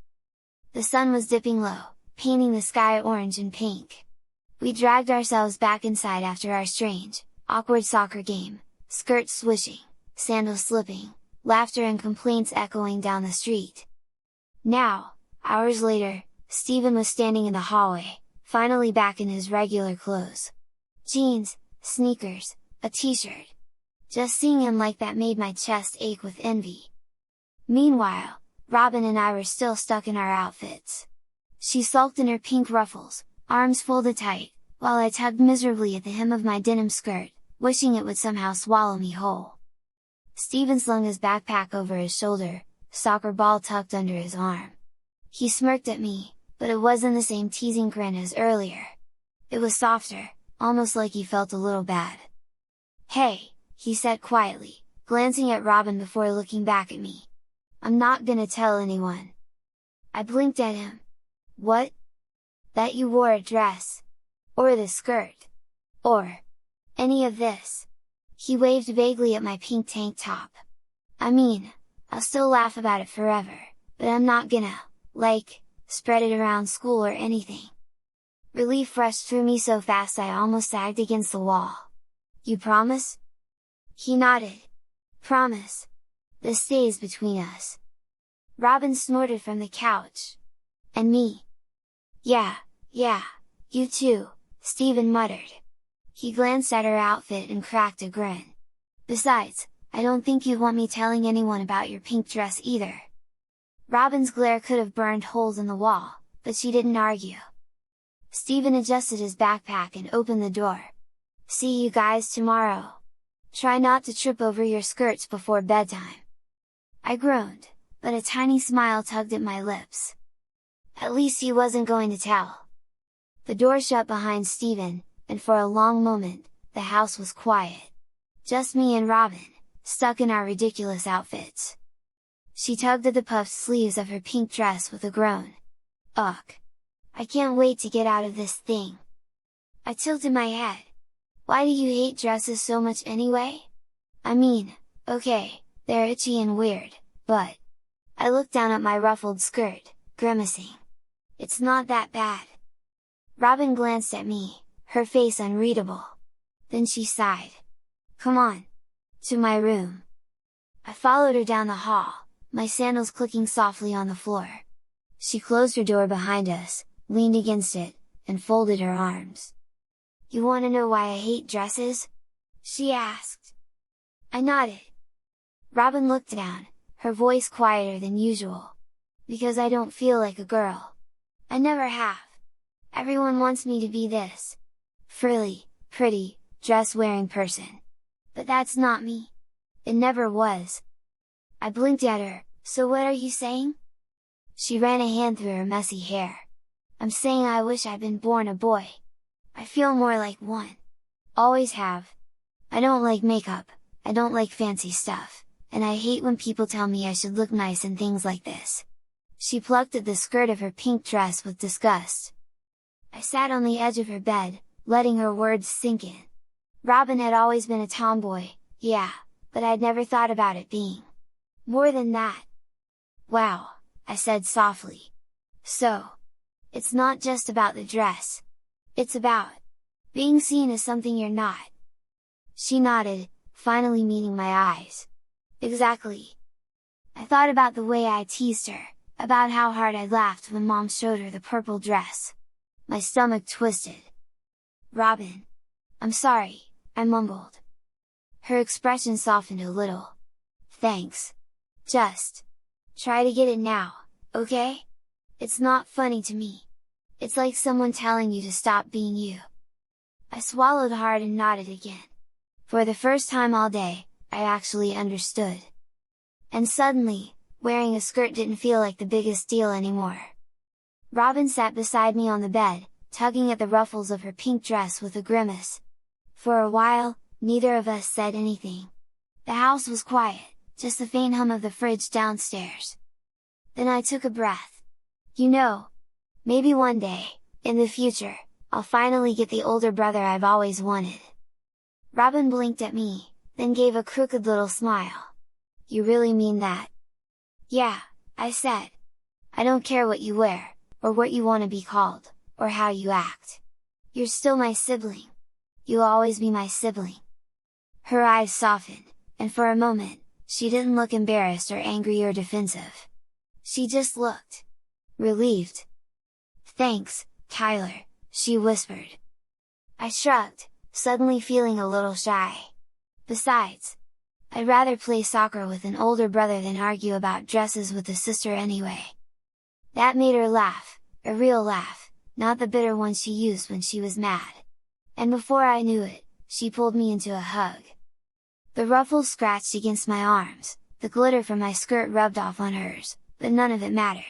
The sun was dipping low, painting the sky orange and pink. We dragged ourselves back inside after our strange, awkward soccer game, skirts swishing, sandals slipping, laughter and complaints echoing down the street. Now, hours later, Steven was standing in the hallway, finally back in his regular clothes. Jeans, sneakers, a t-shirt. Just seeing him like that made my chest ache with envy. Meanwhile, Robin and I were still stuck in our outfits. She sulked in her pink ruffles, arms folded tight, while I tugged miserably at the hem of my denim skirt, wishing it would somehow swallow me whole. Steven slung his backpack over his shoulder, soccer ball tucked under his arm. He smirked at me, but it wasn't the same teasing grin as earlier. It was softer, almost like he felt a little bad. "Hey," he said quietly, glancing at Robin before looking back at me. "I'm not gonna tell anyone." I blinked at him. What? That you wore a dress? Or the skirt? Or any of this? He waved vaguely at my pink tank top. I mean, I'll still laugh about it forever, but I'm not gonna, like, spread it around school or anything. Relief rushed through me so fast I almost sagged against the wall. You promise? He nodded. Promise. This stays between us. Robin snorted from the couch. And me. Yeah, you too, Steven muttered. He glanced at her outfit and cracked a grin. Besides, I don't think you'd want me telling anyone about your pink dress either. Robin's glare could have burned holes in the wall, but she didn't argue. Steven adjusted his backpack and opened the door. See you guys tomorrow. Try not to trip over your skirts before bedtime. I groaned, but a tiny smile tugged at my lips. At least he wasn't going to tell. The door shut behind Steven, and for a long moment, the house was quiet. Just me and Robin, stuck in our ridiculous outfits. She tugged at the puffed sleeves of her pink dress with a groan. Ugh! I can't wait to get out of this thing! I tilted my head. Why do you hate dresses so much anyway? I mean, okay, they're itchy and weird, but… I looked down at my ruffled skirt, grimacing. It's not that bad. Robin glanced at me, her face unreadable. Then she sighed. Come on! To my room! I followed her down the hall, my sandals clicking softly on the floor. She closed her door behind us, leaned against it, and folded her arms. You wanna know why I hate dresses? She asked. I nodded. Robin looked down, her voice quieter than usual. Because I don't feel like a girl. I never have. Everyone wants me to be this frilly, pretty, dress-wearing person. But that's not me. It never was. I blinked at her. So what are you saying? She ran a hand through her messy hair. I'm saying I wish I'd been born a boy. I feel more like one. Always have. I don't like makeup, I don't like fancy stuff, and I hate when people tell me I should look nice in things like this. She plucked at the skirt of her pink dress with disgust. I sat on the edge of her bed, letting her words sink in. Robin had always been a tomboy, yeah, but I'd never thought about it being more than that. Wow, I said softly. So, it's not just about the dress. It's about being seen as something you're not. She nodded, finally meeting my eyes. Exactly. I thought about the way I teased her, about how hard I laughed when Mom showed her the purple dress. My stomach twisted. Robin! I'm sorry, I mumbled. Her expression softened a little. Thanks. Just try to get it now, okay? It's not funny to me. It's like someone telling you to stop being you. I swallowed hard and nodded again. For the first time all day, I actually understood. And suddenly, wearing a skirt didn't feel like the biggest deal anymore. Robin sat beside me on the bed, tugging at the ruffles of her pink dress with a grimace. For a while, neither of us said anything. The house was quiet, just the faint hum of the fridge downstairs. Then I took a breath. You know, maybe one day, in the future, I'll finally get the older brother I've always wanted. Robin blinked at me, then gave a crooked little smile. You really mean that? Yeah, I said. I don't care what you wear, or what you want to be called, or how you act. You're still my sibling. You'll always be my sibling. Her eyes softened, and for a moment, she didn't look embarrassed or angry or defensive. She just looked relieved. Thanks, Tyler, she whispered. I shrugged, suddenly feeling a little shy. Besides, I'd rather play soccer with an older brother than argue about dresses with a sister anyway. That made her laugh, a real laugh, not the bitter one she used when she was mad. And before I knew it, she pulled me into a hug. The ruffles scratched against my arms, the glitter from my skirt rubbed off on hers, but none of it mattered.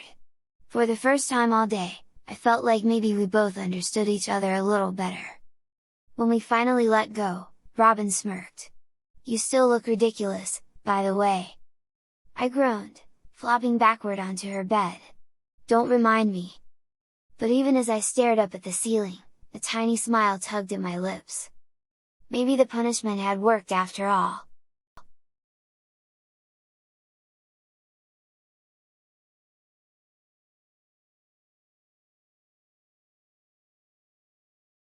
For the first time all day, I felt like maybe we both understood each other a little better. When we finally let go, Robin smirked. You still look ridiculous, by the way. I groaned, flopping backward onto her bed. Don't remind me! But even as I stared up at the ceiling, a tiny smile tugged at my lips. Maybe the punishment had worked after all.